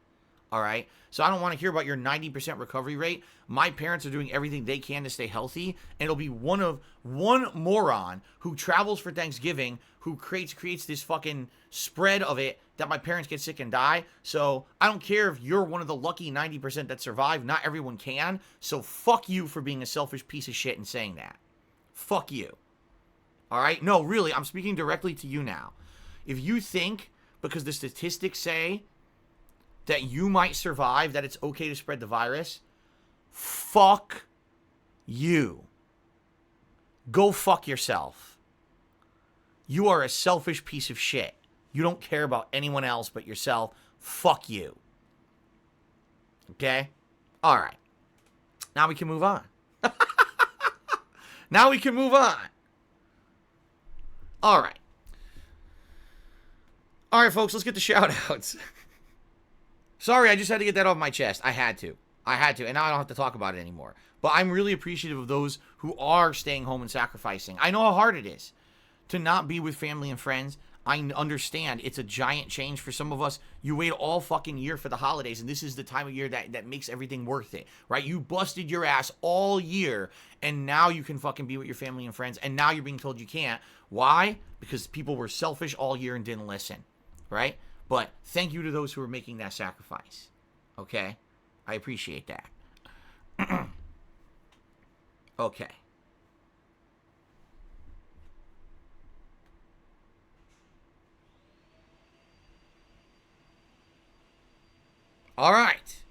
All right? So I don't want to hear about your 90% recovery rate. My parents are doing everything they can to stay healthy, and it'll be one moron who travels for Thanksgiving who creates this fucking spread of it that my parents get sick and die. So I don't care if you're one of the lucky 90% that survive. Not everyone can. So fuck you for being a selfish piece of shit and saying that. Fuck you. All right? No, really, I'm speaking directly to you now. If you think, because the statistics say that you might survive, that it's okay to spread the virus, fuck you. Go fuck yourself. You are a selfish piece of shit. You don't care about anyone else but yourself. Fuck you. Okay? All right. Now we can move on. Now we can move on. All right. All right, folks, let's get the shout-outs. Sorry, I just had to get that off my chest. I had to, and now I don't have to talk about it anymore. But I'm really appreciative of those who are staying home and sacrificing. I know how hard it is to not be with family and friends. I understand it's a giant change for some of us. You wait all fucking year for the holidays, and this is the time of year that makes everything worth it, right? You busted your ass all year, and now you can fucking be with your family and friends, and now you're being told you can't. Why? Because people were selfish all year and didn't listen, right? But thank you to those who are making that sacrifice, okay? I appreciate that. Okay. All right.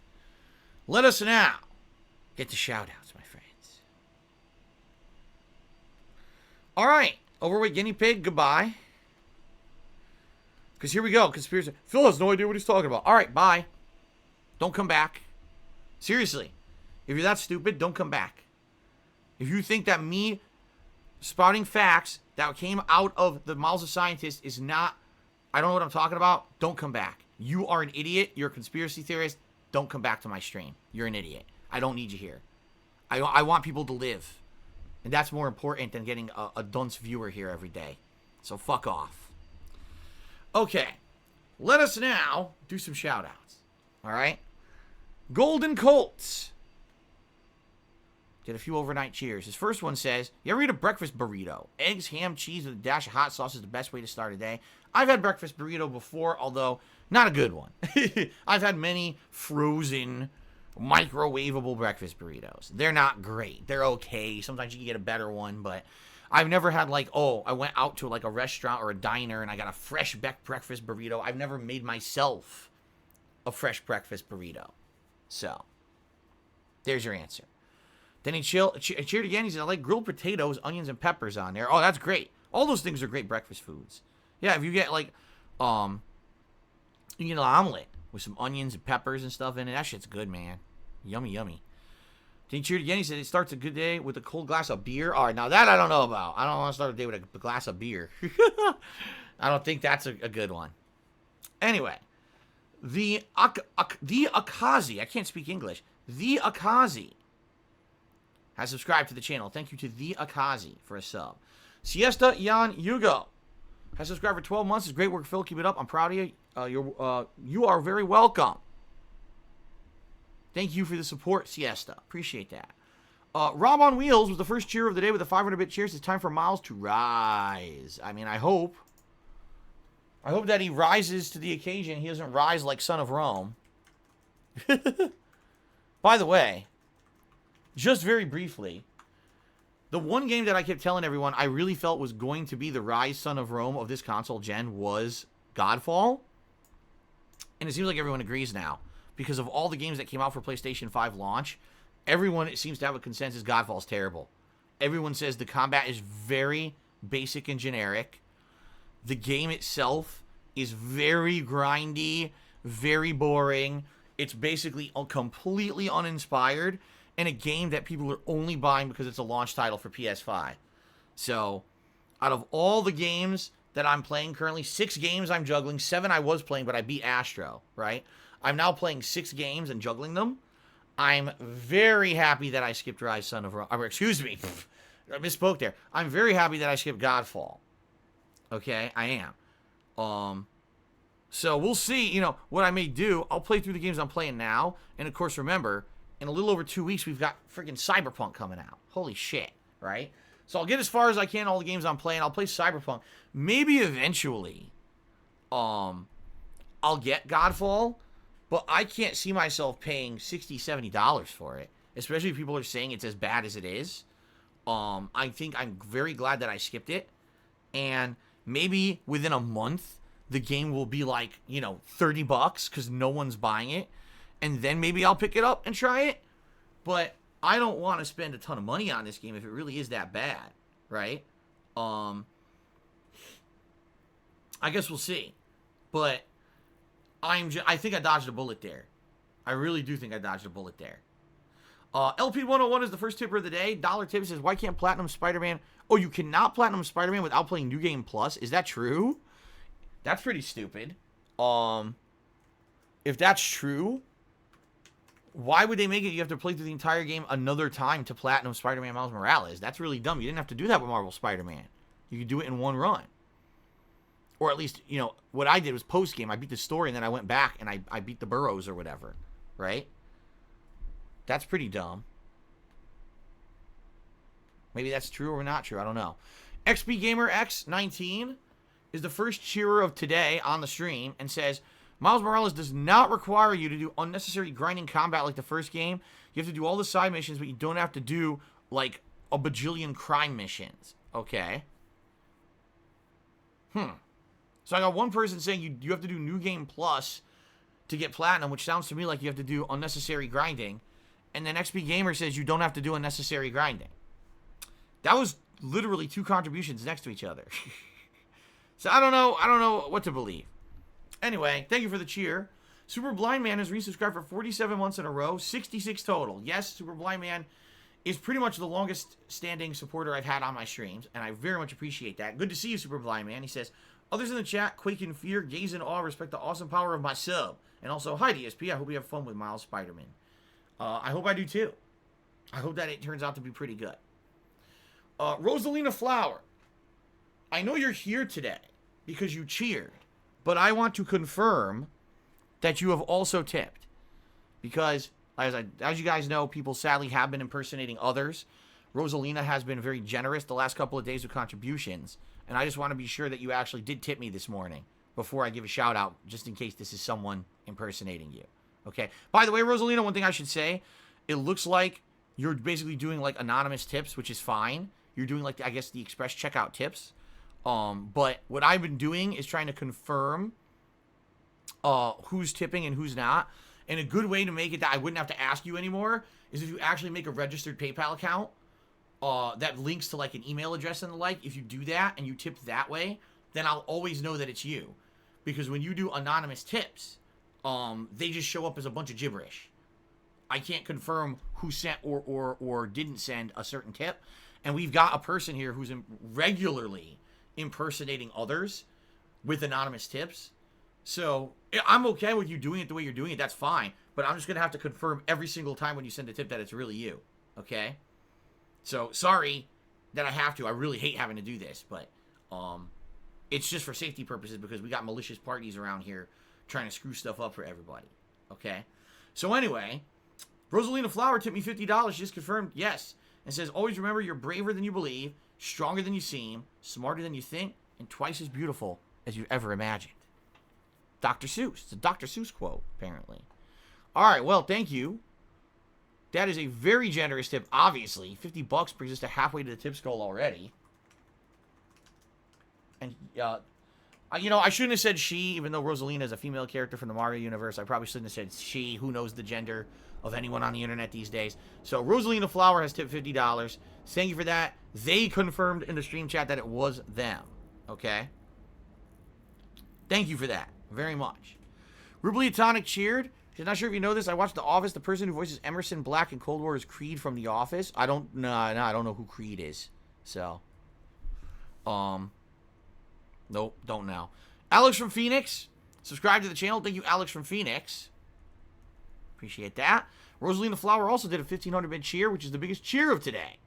Let us now get to shout-outs, my friends. All right. Overweight guinea pig, goodbye. Because here we go. Conspiracy. Phil has no idea what he's talking about. All right, bye. Don't come back. Seriously. If you're that stupid, don't come back. If you think that me spouting facts that came out of the mouths of scientists is not, I don't know what I'm talking about, don't come back. You are an idiot. You're a conspiracy theorist. Don't come back to my stream. You're an idiot. I don't need you here. I want people to live. And that's more important than getting a dunce viewer here every day. So fuck off. Okay. Let us now do some shout-outs. All right? Golden Colts. Did a few overnight cheers. His first one says, you ever eat a breakfast burrito? Eggs, ham, cheese, with a dash of hot sauce is the best way to start a day. I've had breakfast burrito before, although not a good one. I've had many frozen, microwavable breakfast burritos. They're not great. They're okay. Sometimes you can get a better one, but I've never had like, oh, I went out to like a restaurant or a diner and I got a fresh breakfast burrito. I've never made myself a fresh breakfast burrito. So, there's your answer. Then he cheered again. He said, I like grilled potatoes, onions, and peppers on there. Oh, that's great. All those things are great breakfast foods. Yeah, if you get like, you get an omelet with some onions and peppers and stuff in it. That shit's good, man. Yummy, yummy. Then he cheered again. He said, it starts a good day with a cold glass of beer. All right, now that I don't know about. I don't want to start a day with a glass of beer. I don't think that's a good one. Anyway, the Akazi, I can't speak English. The Akazi has subscribed to the channel. Thank you to the Akazi for a sub. Siesta Yan Yugo has subscribed for 12 months. It's great work, Phil. Keep it up. I'm proud of you. You are very welcome. Thank you for the support, Siesta. Appreciate that. Rob on Wheels was the first cheer of the day with the 500-bit cheers. It's time for Miles to rise. I mean, I hope that he rises to the occasion. He doesn't rise like Son of Rome. By the way, just very briefly, the one game that I kept telling everyone I really felt was going to be the Rise Son of Rome of this console gen was Godfall. And it seems like everyone agrees now. Because of all the games that came out for PlayStation 5 launch, everyone seems to have a consensus Godfall's terrible. Everyone says the combat is very basic and generic. The game itself is very grindy, very boring. It's basically completely uninspired, and a game that people are only buying because it's a launch title for PS5. So, out of all the games that I'm playing currently, 6 games I'm juggling. 7 I was playing, but I beat Astro, right? I'm now playing 6 games and juggling them. I'm very happy that I skipped Rise Son of... excuse me. I misspoke there. I'm very happy that I skipped Godfall. Okay? I am. So we'll see, you know, what I may do. I'll play through the games I'm playing now. And, of course, remember, in a little over 2 weeks, we've got freaking Cyberpunk coming out. Holy shit, right? So I'll get as far as I can all the games I'm playing. I'll play Cyberpunk. Maybe eventually, I'll get Godfall. But I can't see myself paying $60, $70 for it. Especially if people are saying it's as bad as it is. I think I'm very glad that I skipped it. And maybe within a month, the game will be like, you know, $30 because no one's buying it. And then maybe I'll pick it up and try it. But I don't want to spend a ton of money on this game if it really is that bad, right? I guess we'll see. But I think I dodged a bullet there. I really do think I dodged a bullet there. LP101 is the first tipper of the day. Dollar Tip says, why can't Platinum Spider-Man... Oh, you cannot Platinum Spider-Man without playing New Game Plus? Is that true? That's pretty stupid. If that's true, why would they make it you have to play through the entire game another time to Platinum Spider-Man Miles Morales? That's really dumb. You didn't have to do that with Marvel Spider-Man. You could do it in one run. Or at least, you know, what I did was post-game. I beat the story, and then I went back, and I beat the Burrows or whatever. Right? That's pretty dumb. Maybe that's true or not true. I don't know. XPGamer X19 is the first cheerer of today on the stream and says, Miles Morales does not require you to do unnecessary grinding combat like the first game. You have to do all the side missions, but you don't have to do, like, a bajillion crime missions. Okay. So I got one person saying you have to do New Game Plus to get Platinum, which sounds to me like you have to do unnecessary grinding. And then XP Gamer says you don't have to do unnecessary grinding. That was literally 2 contributions next to each other. So I don't know what to believe. Anyway, thank you for the cheer. Super Blind Man has resubscribed for 47 months in a row, 66 total. Yes, Super Blind Man is pretty much the longest standing supporter I've had on my streams, and I very much appreciate that. Good to see you, Super Blind Man. He says, others in the chat quake in fear, gaze in awe, respect the awesome power of my sub. And also, hi DSP, I hope you have fun with Miles Spider-Man. I hope I do too. I hope that it turns out to be pretty good. Rosalina Flower, I know you're here today because you cheered, but I want to confirm that you have also tipped. Because, as you guys know, people sadly have been impersonating others. Rosalina has been very generous the last couple of days with contributions. And I just want to be sure that you actually did tip me this morning before I give a shout out, just in case this is someone impersonating you. Okay. By the way, Rosalina, one thing I should say, it looks like you're basically doing like anonymous tips, which is fine. You're doing like, I guess, the express checkout tips. But what I've been doing is trying to confirm who's tipping and who's not. And a good way to make it that I wouldn't have to ask you anymore is if you actually make a registered PayPal account that links to like an email address and the like. If you do that and you tip that way, then I'll always know that it's you. Because when you do anonymous tips, they just show up as a bunch of gibberish. I can't confirm who sent or didn't send a certain tip. And we've got a person here who's regularly impersonating others with anonymous tips. So I'm okay with you doing it the way you're doing it. That's fine. But I'm just going to have to confirm every single time when you send a tip that it's really you. Okay? So sorry that I have to. I really hate having to do this. But it's just for safety purposes because we got malicious parties around here trying to screw stuff up for everybody. Okay? So anyway, Rosalina Flower tipped me $50. She just confirmed yes. And says, always remember you're braver than you believe, stronger than you seem, smarter than you think, and twice as beautiful as you've ever imagined. Dr. Seuss. It's a Dr. Seuss quote, apparently. All right, well, thank you. That is a very generous tip, obviously. $50 brings us to halfway to the tips goal already. And You know, I shouldn't have said she, even though Rosalina is a female character from the Mario universe. I probably shouldn't have said she. Who knows the gender of anyone on the internet these days? So Rosalina Flower has tipped $50. Thank you for that. They confirmed in the stream chat that it was them. Okay? Thank you for that very much. Rubliatonic cheered. She's not sure if you know this. I watched The Office. The person who voices Emerson Black in Cold War is Creed from The Office. I don't know who Creed is. So, nope, don't know. Alex from Phoenix, subscribe to the channel. Thank you, Alex from Phoenix. Appreciate that. Rosalina Flower also did a 1,500-bit cheer, which is the biggest cheer of today.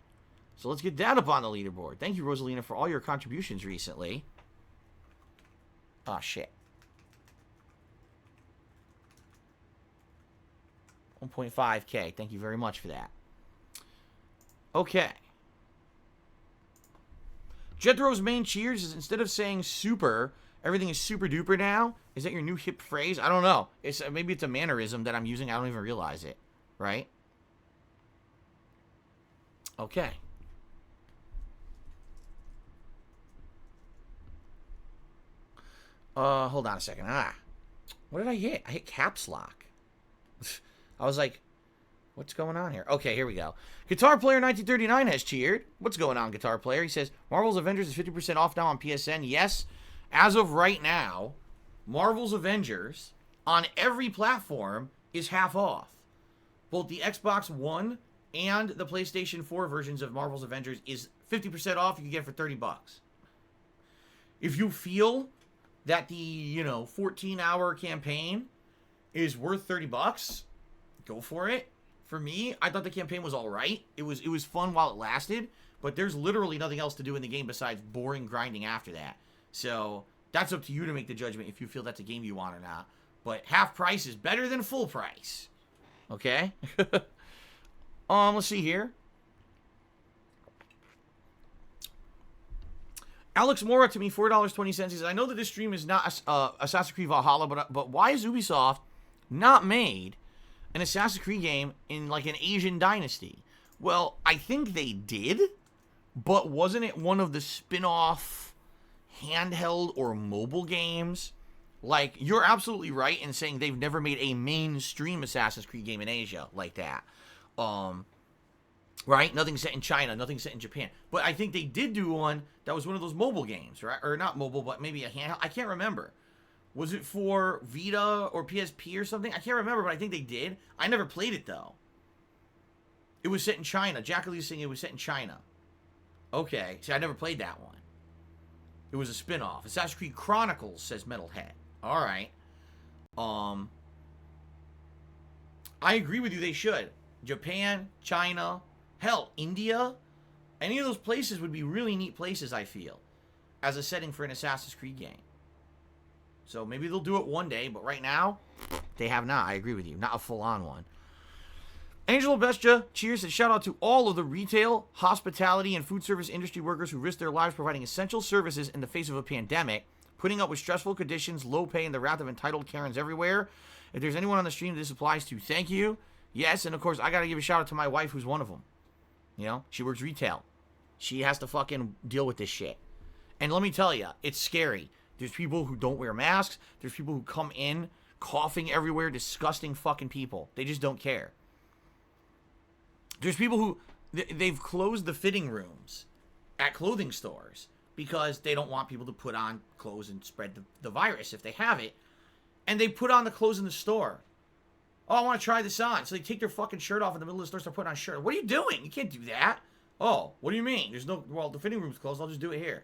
So let's get that up on the leaderboard. Thank you, Rosalina, for all your contributions recently. Oh, shit. 1.5K. Thank you very much for that. Okay. Jethro's main cheers is instead of saying super, everything is super duper now. Is that your new hip phrase? I don't know. Maybe it's a mannerism that I'm using. I don't even realize it. Right? Okay. Hold on a second. What did I hit? I hit caps lock. I was like, what's going on here? Okay, here we go. Guitar Player 1939 has cheered. What's going on, Guitar Player? He says, Marvel's Avengers is 50% off now on PSN. Yes, as of right now, Marvel's Avengers on every platform is half off. Both the Xbox One and the PlayStation 4 versions of Marvel's Avengers is 50% off. You can get it for $30. If you feel that the, 14-hour campaign is worth $30, go for it. For me, I thought the campaign was all right. It was fun while it lasted, but there's literally nothing else to do in the game besides boring grinding after that. So that's up to you to make the judgment if you feel that's a game you want or not. But half price is better than full price. Okay? Let's see here. Alex Mora to me, $4.20. He says, I know that this stream is not Assassin's Creed Valhalla, but why has Ubisoft not made an Assassin's Creed game in like an Asian dynasty? Well, I think they did, but wasn't it one of the spin-off handheld or mobile games? Like, you're absolutely right in saying they've never made a mainstream Assassin's Creed game in Asia like that. Right? Nothing set in China, nothing set in Japan. But I think they did do one that was one of those mobile games, right? Or not mobile, but maybe a handheld. I can't remember. Was it for Vita or PSP or something? I can't remember, but I think they did. I never played it, though. It was set in China. Jackalie's saying it was set in China. Okay. See, I never played that one. It was a spin-off. Assassin's Creed Chronicles, says Metalhead. All right. I agree with you. They should. Japan, China, hell, India. Any of those places would be really neat places, I feel, as a setting for an Assassin's Creed game. So maybe they'll do it one day, but right now, they have not. I agree with you. Not a full-on one. Angelo Bestia, cheers and shout out to all of the retail, hospitality, and food service industry workers who risk their lives providing essential services in the face of a pandemic, putting up with stressful conditions, low pay, and the wrath of entitled Karens everywhere. If there's anyone on the stream this applies to, thank you. Yes, and of course, I got to give a shout out to my wife, who's one of them. You know, she works retail. She has to fucking deal with this shit. And let me tell you, it's scary. There's people who don't wear masks. There's people who come in coughing everywhere, disgusting fucking people. They just don't care. There's people who, they've closed the fitting rooms at clothing stores because they don't want people to put on clothes and spread the virus if they have it. And they put on the clothes in the store. Oh, I want to try this on. So they take their fucking shirt off in the middle of the store, start putting on a shirt. What are you doing? You can't do that. Oh, what do you mean? There's no, well, the fitting room's closed. I'll just do it here.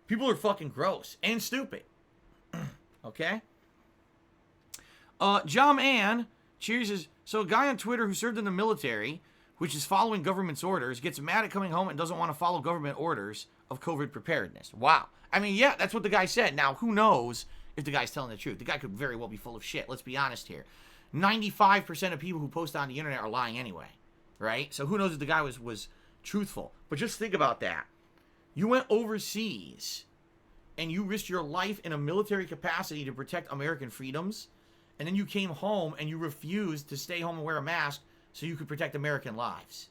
People are fucking gross and stupid. Okay? John Ann, cheers, is, so a guy on Twitter who served in the military, which is following government's orders, gets mad at coming home and doesn't want to follow government orders of COVID preparedness. Wow. I mean, yeah, that's what the guy said. Now, who knows if the guy's telling the truth? The guy could very well be full of shit. Let's be honest here. 95% of people who post on the internet are lying anyway, right? So who knows if the guy was truthful. But just think about that. You went overseas and you risked your life in a military capacity to protect American freedoms, and then you came home and you refused to stay home and wear a mask so you could protect American lives.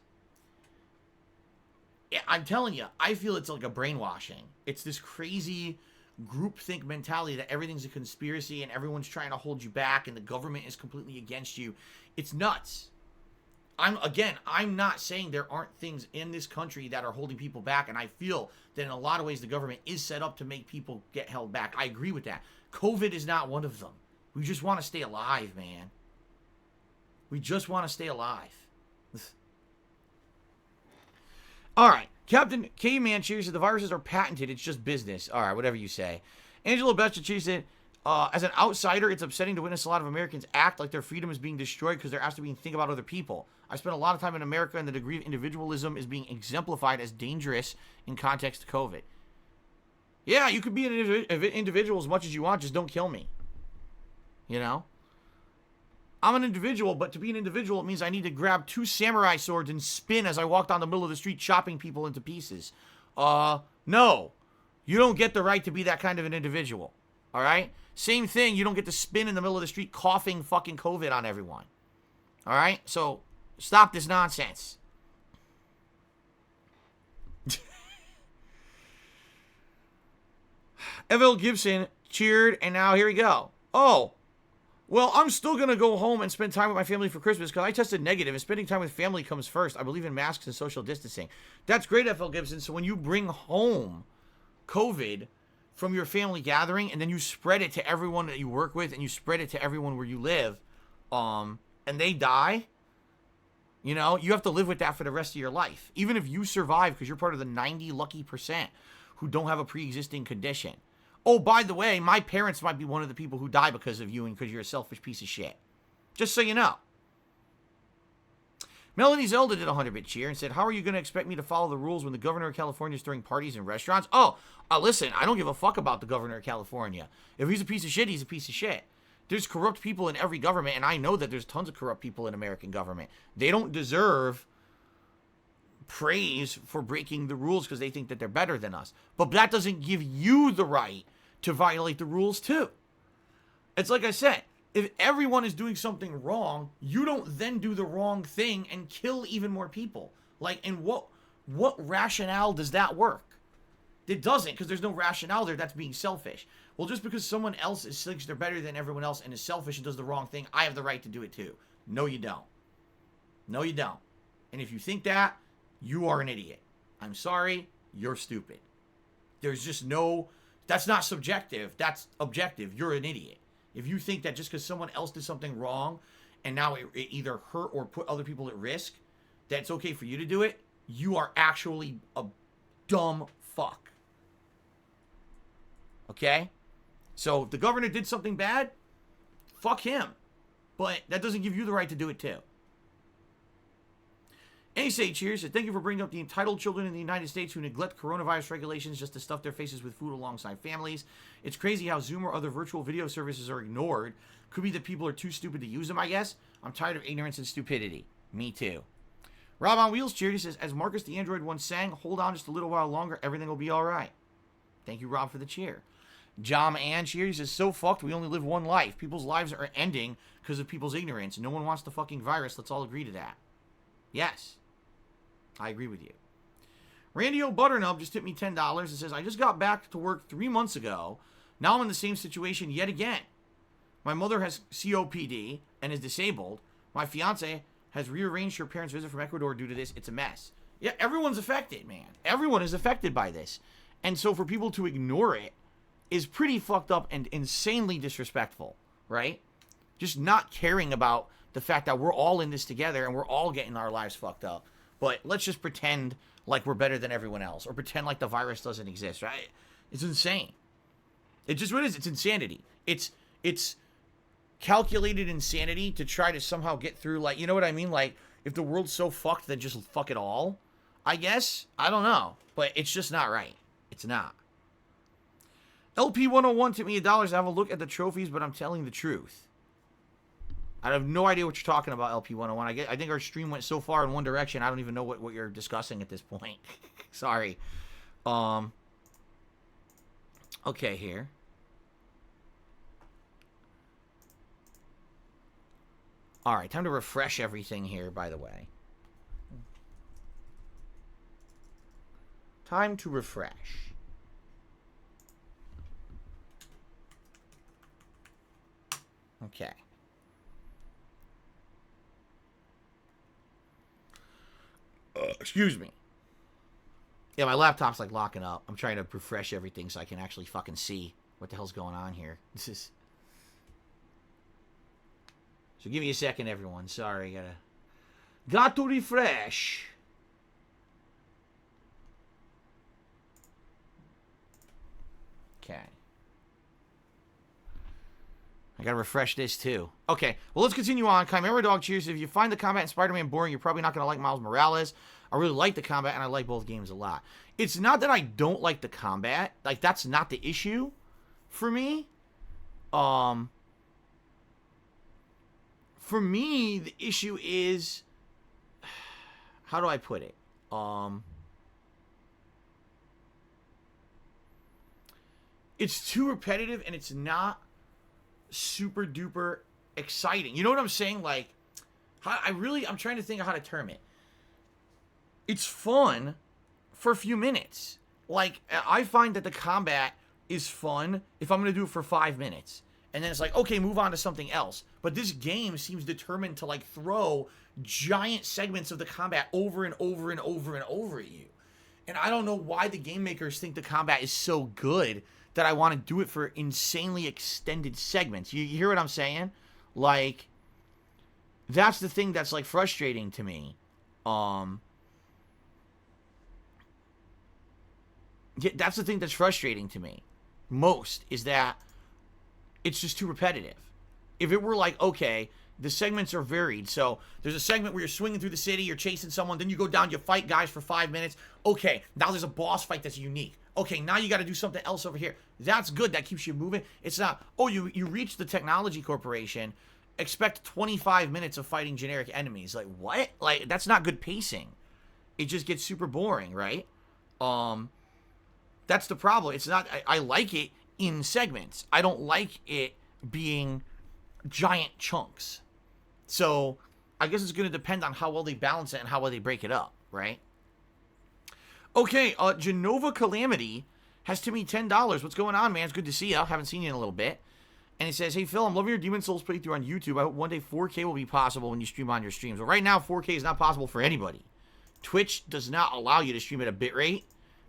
I'm telling you, I feel it's like a brainwashing. It's this crazy groupthink mentality that everything's a conspiracy and everyone's trying to hold you back and the government is completely against you. It's nuts. I'm not saying there aren't things in this country that are holding people back, and I feel that in a lot of ways the government is set up to make people get held back. I agree with that. COVID is not one of them. We just want to stay alive, man. We just want to stay alive. All right. Captain K-Man Cheers said the viruses are patented. It's just business. All right, whatever you say. Angelo Bestia Cheers said, as an outsider, it's upsetting to witness a lot of Americans act like their freedom is being destroyed because they're asked to be and think about other people. I spent a lot of time in America, and the degree of individualism is being exemplified as dangerous in context to COVID. Yeah, you could be an individual as much as you want, just don't kill me. You know? I'm an individual, but to be an individual, it means I need to grab 2 samurai swords and spin as I walk down the middle of the street chopping people into pieces. No. You don't get the right to be that kind of an individual. All right? Same thing, you don't get to spin in the middle of the street coughing fucking COVID on everyone. All right? So, stop this nonsense. Evel Gibson cheered, and now here we go. Oh. Well, I'm still going to go home and spend time with my family for Christmas because I tested negative, and spending time with family comes first. I believe in masks and social distancing. That's great, F.L. Gibson. So when you bring home COVID from your family gathering and then you spread it to everyone that you work with and you spread it to everyone where you live, and they die, you know, you have to live with that for the rest of your life. Even if you survive because you're part of the 90 lucky percent who don't have a pre-existing condition. Oh, by the way, my parents might be one of the people who die because of you and because you're a selfish piece of shit. Just so you know. Melanie Zelda did a 100-bit cheer and said, how are you going to expect me to follow the rules when the governor of California is throwing parties in restaurants? Oh, listen, I don't give a fuck about the governor of California. If he's a piece of shit, he's a piece of shit. There's corrupt people in every government, and I know that there's tons of corrupt people in American government. They don't deserve praise for breaking the rules because they think that they're better than us. But that doesn't give you the right to violate the rules too. It's like I said, if everyone is doing something wrong, you don't then do the wrong thing and kill even more people. Like, in what rationale does that work? It doesn't, because there's no rationale there. That's being selfish. Well, just because someone else thinks they're better than everyone else and is selfish and does the wrong thing, I have the right to do it too. No, you don't. No, you don't. And if you think that, you are an idiot. I'm sorry, you're stupid. There's just no... That's not subjective. That's objective. You're an idiot. If you think that just because someone else did something wrong and now it either hurt or put other people at risk, that it's okay for you to do it, you are actually a dumb fuck. Okay? So if the governor did something bad, fuck him. But that doesn't give you the right to do it too. Say cheers. Thank you for bringing up the entitled children in the United States who neglect coronavirus regulations just to stuff their faces with food alongside families. It's crazy how Zoom or other virtual video services are ignored. Could be that people are too stupid to use them, I guess. I'm tired of ignorance and stupidity. Me too. Rob on Wheels cheered. He says, as Marcus the Android once sang, hold on just a little while longer, everything will be all right. Thank you, Rob, for the cheer. Jam Ann cheered. He says, so fucked, we only live one life. People's lives are ending because of people's ignorance. No one wants the fucking virus. Let's all agree to that. Yes. I agree with you. Randy O. Butternub just tipped me $10 and says, I just got back to work 3 months ago. Now I'm in the same situation yet again. My mother has COPD and is disabled. My fiance has rearranged her parents' visit from Ecuador due to this. It's a mess. Yeah, everyone's affected, man. Everyone is affected by this. And so for people to ignore it is pretty fucked up and insanely disrespectful, right? Just not caring about the fact that we're all in this together and we're all getting our lives fucked up. But let's just pretend like we're better than everyone else. Or pretend like the virus doesn't exist, right? It's insane. It just what it is. It's insanity. It's calculated insanity to try to somehow get through, like, you know what I mean? Like, if the world's so fucked, then just fuck it all, I guess? I don't know. But it's just not right. It's not. LP101 took me $1 to have a look at the trophies, but I'm telling the truth. I have no idea what you're talking about, LP101. I think our stream went so far in one direction, I don't even know what you're discussing at this point. Sorry. Okay, here. Alright, time to refresh everything here, by the way. Time to refresh. Okay. Excuse me. Yeah, my laptop's like locking up. I'm trying to refresh everything so I can actually fucking see what the hell's going on here. This is... So give me a second, everyone. Sorry, got to refresh. Okay. I gotta refresh this too. Okay, well, let's continue on. Chimera Dog cheers. If you find the combat in Spider-Man boring, you're probably not gonna like Miles Morales. I really like the combat, and I like both games a lot. It's not that I don't like the combat. Like, that's not the issue for me. For me, the issue is... How do I put it? It's too repetitive, and it's not super duper exciting. You know what I'm saying? Like, I'm trying to think of how to term it. It's fun for a few minutes. Like, I find that the combat is fun if I'm going to do it for 5 minutes. And then it's like, okay, move on to something else. But this game seems determined to, like, throw giant segments of the combat over and over and over and over at you. And I don't know why the game makers think the combat is so good that I want to do it for insanely extended segments. You hear what I'm saying? Like, that's the thing that's, like, frustrating to me. Yeah, that's the thing that's frustrating to me most, is that it's just too repetitive. If it were like, okay, the segments are varied. So there's a segment where you're swinging through the city, you're chasing someone, then you go down, you fight guys for 5 minutes. Okay, now there's a boss fight that's unique. Okay, now you got to do something else over here. That's good. That keeps you moving. It's not, oh, you reach the technology corporation, expect 25 minutes of fighting generic enemies. Like, what? Like, that's not good pacing. It just gets super boring, right? That's the problem. It's not, I like it in segments. I don't like it being giant chunks. So I guess it's going to depend on how well they balance it and how well they break it up, right? Okay, Genova Calamity has Timmy $10. What's going on, man? It's good to see you. Haven't seen you in a little bit. And he says, hey, Phil, I'm loving your Demon Souls playthrough on YouTube. I hope one day 4K will be possible when you stream on your streams. Well, right now, 4K is not possible for anybody. Twitch does not allow you to stream at a bitrate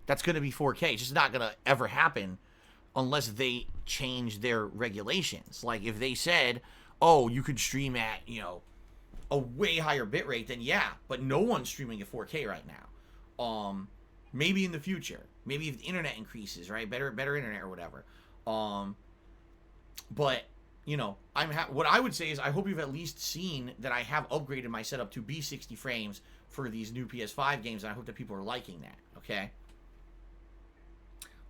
that's going to be 4K. It's just not going to ever happen unless they change their regulations. Like, if they said, oh, you could stream at, you know, a way higher bitrate, then yeah. But no one's streaming at 4K right now. Maybe in the future. Maybe if the internet increases, right? Better internet or whatever. But, you know, what I would say is I hope you've at least seen that I have upgraded my setup to be 60 frames for these new PS5 games, and I hope that people are liking that, okay?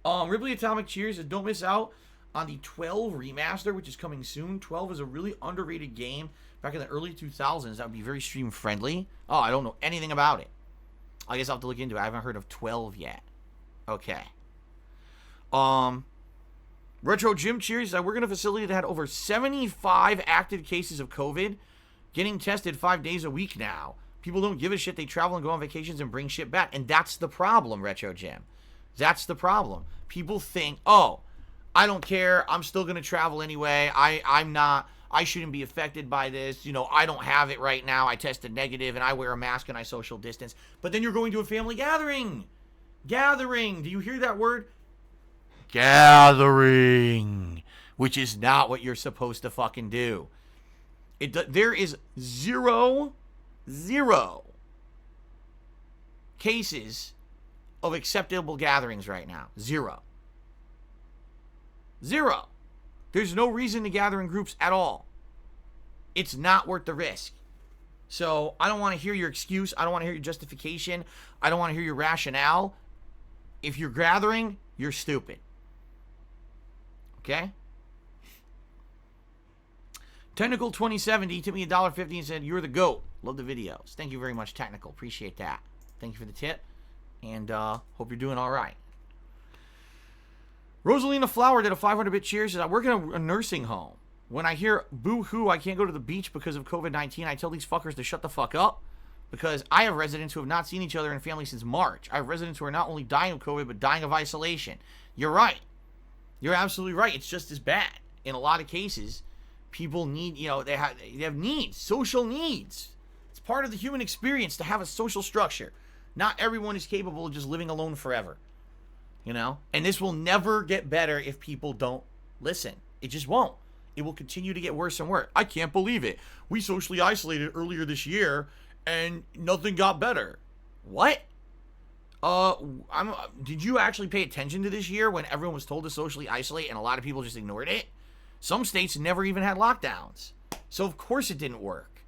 Ripley Atomic cheers says, don't miss out on the 12 remaster, which is coming soon. 12 is a really underrated game back in the early 2000s that would be very stream friendly. Oh, I don't know anything about it. I guess I'll have to look into it. I haven't heard of 12 yet. Okay. Retro Jim cheers. I work in a facility that had over 75 active cases of COVID, getting tested 5 days a week now. People don't give a shit. They travel and go on vacations and bring shit back. And that's the problem, Retro Jim. That's the problem. People think, oh, I don't care. I'm still going to travel anyway. I shouldn't be affected by this. You know, I don't have it right now. I tested negative and I wear a mask and I social distance. But then you're going to a family gathering. Gathering. Do you hear that word? Gathering. Which is not what you're supposed to fucking do. There is zero cases of acceptable gatherings right now. Zero. There's no reason to gather in groups at all. It's not worth the risk. So I don't want to hear your excuse. I don't want to hear your justification. I don't want to hear your rationale. If you're gathering, you're stupid. Okay? Technical 2070 tipped me $1.50 and said, you're the GOAT. Love the videos. Thank you very much, Technical. Appreciate that. Thank you for the tip. And hope you're doing all right. Rosalina Flower did a 500-bit cheer. Says, I work in a nursing home. When I hear boo-hoo, I can't go to the beach because of COVID-19, I tell these fuckers to shut the fuck up. Because I have residents who have not seen each other in family since March. I have residents who are not only dying of COVID, but dying of isolation. You're right. You're absolutely right. It's just as bad. In a lot of cases, people need, they have needs, social needs. It's part of the human experience to have a social structure. Not everyone is capable of just living alone forever. And this will never get better if people don't listen. It just won't. It will continue to get worse and worse. I can't believe it. We socially isolated earlier this year and nothing got better. What? Did you actually pay attention to this year when everyone was told to socially isolate and a lot of people just ignored it? Some states never even had lockdowns. So of course it didn't work.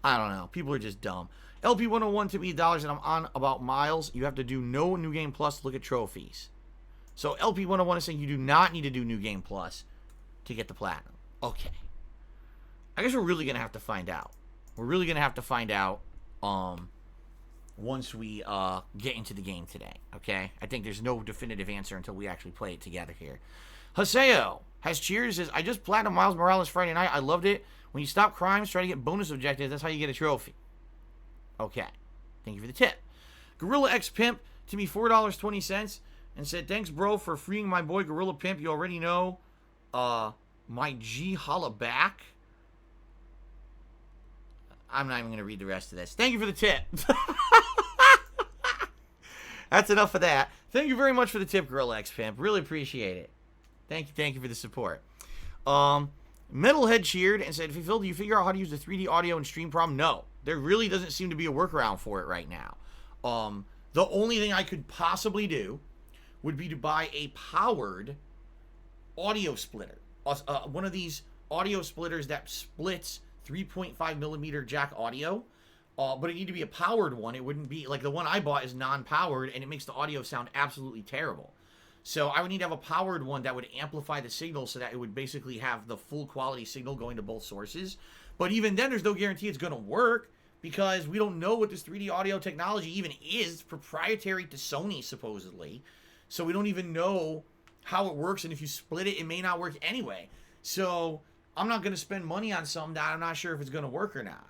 I don't know. People are just dumb. LP101 tipped me $, and I'm on about Miles. You have to do no New Game Plus to look at trophies. So LP101 is saying you do not need to do New Game Plus to get the platinum. Okay. I guess we're really going to have to find out. We're really going to have to find out once we get into the game today. Okay? I think there's no definitive answer until we actually play it together here. Haseo has cheers. Says, I just platinum Miles Morales Friday night. I loved it. When you stop crimes, try to get bonus objectives. That's how you get a trophy. Okay. Thank you for the tip. Gorilla X Pimp to me $4.20 and said, thanks, bro, for freeing my boy Gorilla Pimp. You already know my G holla back. I'm not even going to read the rest of this. Thank you for the tip. That's enough of that. Thank you very much for the tip, Gorilla X Pimp. Really appreciate it. Thank you for the support. Metalhead cheered and said, Phil, do you figure out how to use the 3D audio and stream problem? No. There really doesn't seem to be a workaround for it right now. The only thing I could possibly do would be to buy a powered audio splitter. One of these audio splitters that splits 3.5 millimeter jack audio. But it need to be a powered one. It wouldn't be, like the one I bought is non-powered, and it makes the audio sound absolutely terrible. So I would need to have a powered one that would amplify the signal so that it would basically have the full quality signal going to both sources. But even then, there's no guarantee it's going to work because we don't know what this 3D audio technology even is. It's proprietary to Sony, supposedly. So we don't even know how it works, and if you split it, it may not work anyway. So I'm not going to spend money on something that I'm not sure if it's going to work or not.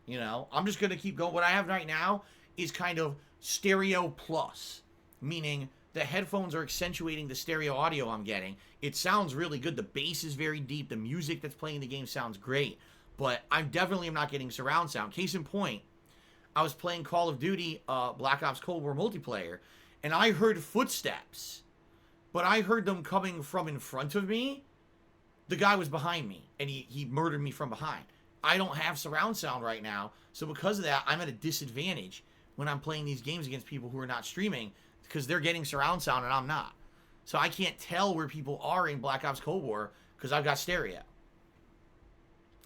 I'm just going to keep going. What I have right now is kind of stereo plus, meaning the headphones are accentuating the stereo audio I'm getting. It sounds really good. The bass is very deep. The music that's playing in the game sounds great. But I definitely am not getting surround sound. Case in point, I was playing Call of Duty Black Ops Cold War multiplayer, and I heard footsteps. But I heard them coming from in front of me. The guy was behind me, and he murdered me from behind. I don't have surround sound right now, so because of that, I'm at a disadvantage when I'm playing these games against people who are not streaming, because they're getting surround sound and I'm not. So I can't tell where people are in Black Ops Cold War because I've got stereo.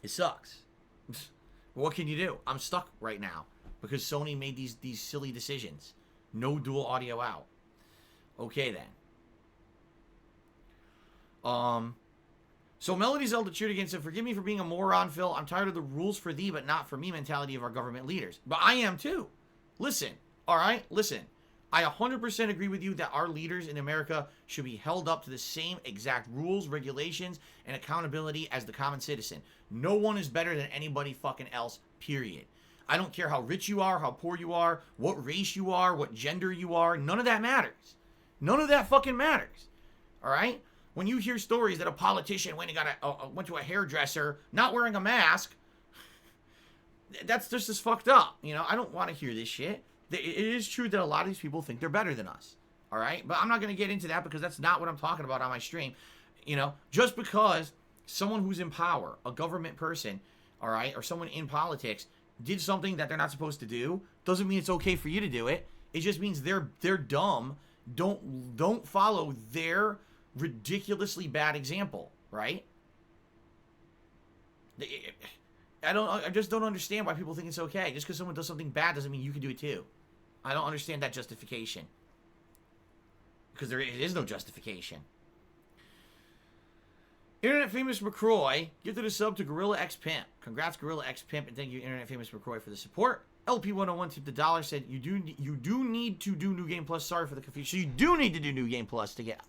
It sucks. What can you do? I'm stuck right now because Sony made these silly decisions. No dual audio out. Okay then. So Melody Zelda cheered again, said, forgive me for being a moron, Phil. I'm tired of the rules for thee but not for me mentality of our government leaders. But I am too. Listen. All right? Listen. I 100% agree with you that our leaders in America should be held up to the same exact rules, regulations, and accountability as the common citizen. No one is better than anybody fucking else, period. I don't care how rich you are, how poor you are, what race you are, what gender you are. None of that matters. None of that fucking matters. All right? When you hear stories that a politician went to a hairdresser not wearing a mask, that's just as fucked up. I don't want to hear this shit. It is true that a lot of these people think they're better than us. All right? But I'm not going to get into that because that's not what I'm talking about on my stream. Just because someone who's in power, a government person, all right, or someone in politics did something that they're not supposed to do, doesn't mean it's okay for you to do it. It just means they're dumb. Don't follow their ridiculously bad example, right? I just don't understand why people think it's okay. Just because someone does something bad doesn't mean you can do it too. I don't understand that justification. Because there is no justification. Internet Famous McCroy gifted a sub to Gorilla X Pimp. Congrats, Gorilla X Pimp, and thank you, Internet Famous McCroy, for the support. LP101 tipped $1, said, you do need to do New Game Plus. Sorry for the confusion. So you do need to do New Game Plus to get...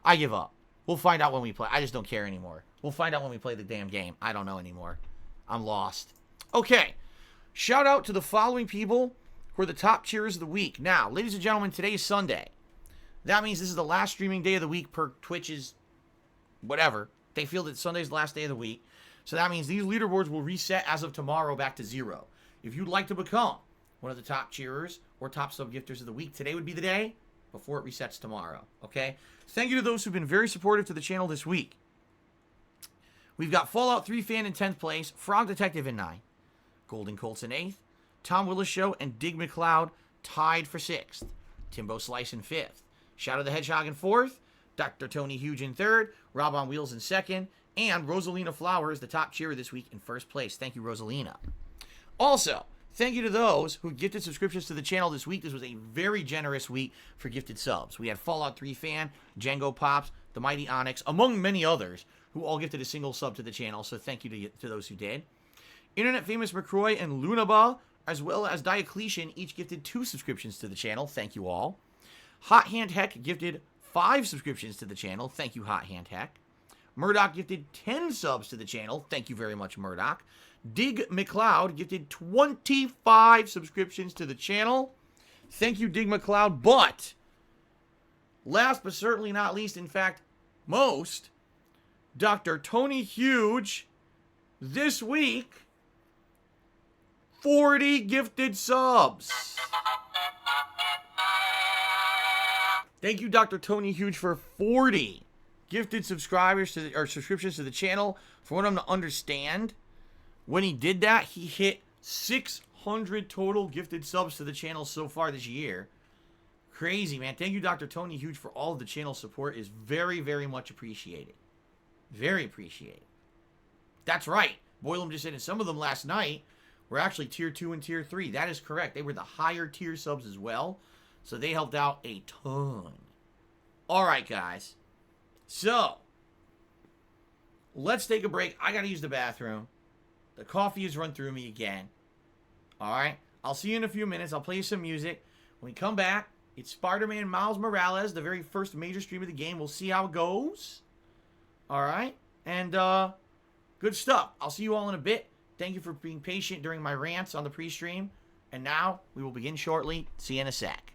I give up. We'll find out when we play. I just don't care anymore. We'll find out when we play the damn game. I don't know anymore. I'm lost. Okay. Shout out to the following people who are the top cheerers of the week. Now, ladies and gentlemen, today is Sunday. That means this is the last streaming day of the week per Twitch's whatever. They feel that Sunday's the last day of the week. So that means these leaderboards will reset as of tomorrow back to 0. If you'd like to become one of the top cheerers or top sub-gifters of the week, today would be the day before it resets tomorrow, okay? Thank you to those who've been very supportive to the channel this week. We've got Fallout 3 fan in 10th place, Frog Detective in 9th, Golden Colts in 8th, Tom Willis Show and Dig McLeod tied for 6th, Timbo Slice in 5th, Shadow the Hedgehog in 4th, Dr. Tony Huge in 3rd, Rob on Wheels in 2nd, and Rosalina Flowers, the top cheerer this week, in 1st place. Thank you, Rosalina. Also, thank you to those who gifted subscriptions to the channel this week. This was a very generous week for gifted subs. We had Fallout 3 fan, Django Pops, The Mighty Onyx, among many others, who all gifted a single sub to the channel, so thank you to those who did. Internet Famous McCroy and Lunaba, as well as Diocletian, each gifted 2 subscriptions to the channel. Thank you all. Hot Hand Heck gifted 5 subscriptions to the channel. Thank you, Hot Hand Heck. Murdoch gifted 10 subs to the channel. Thank you very much, Murdoch. Dig McLeod gifted 25 subscriptions to the channel. Thank you, Dig McLeod. But, last but certainly not least, in fact, most, Dr. Tony Huge, this week, 40 gifted subs. Thank you, Dr. Tony Huge, for 40 gifted subscribers to or subscriptions to the channel. For what I'm to understand, when he did that, he hit 600 total gifted subs to the channel so far this year. Crazy, man. Thank you, Dr. Tony Huge, for all of the channel support. Is very, very much appreciated. Very appreciated. That's right. Boylum just said, and some of them last night were actually tier 2 and tier 3. That is correct. They were the higher tier subs as well. So they helped out a ton. All right, guys. So, let's take a break. I got to use the bathroom. The coffee has run through me again. All right. I'll see you in a few minutes. I'll play you some music. When we come back, it's Spider-Man Miles Morales, the very first major stream of the game. We'll see how it goes. All right. And, good stuff. I'll see you all in a bit. Thank you for being patient during my rants on the pre-stream. And now, we will begin shortly. See you in a sec.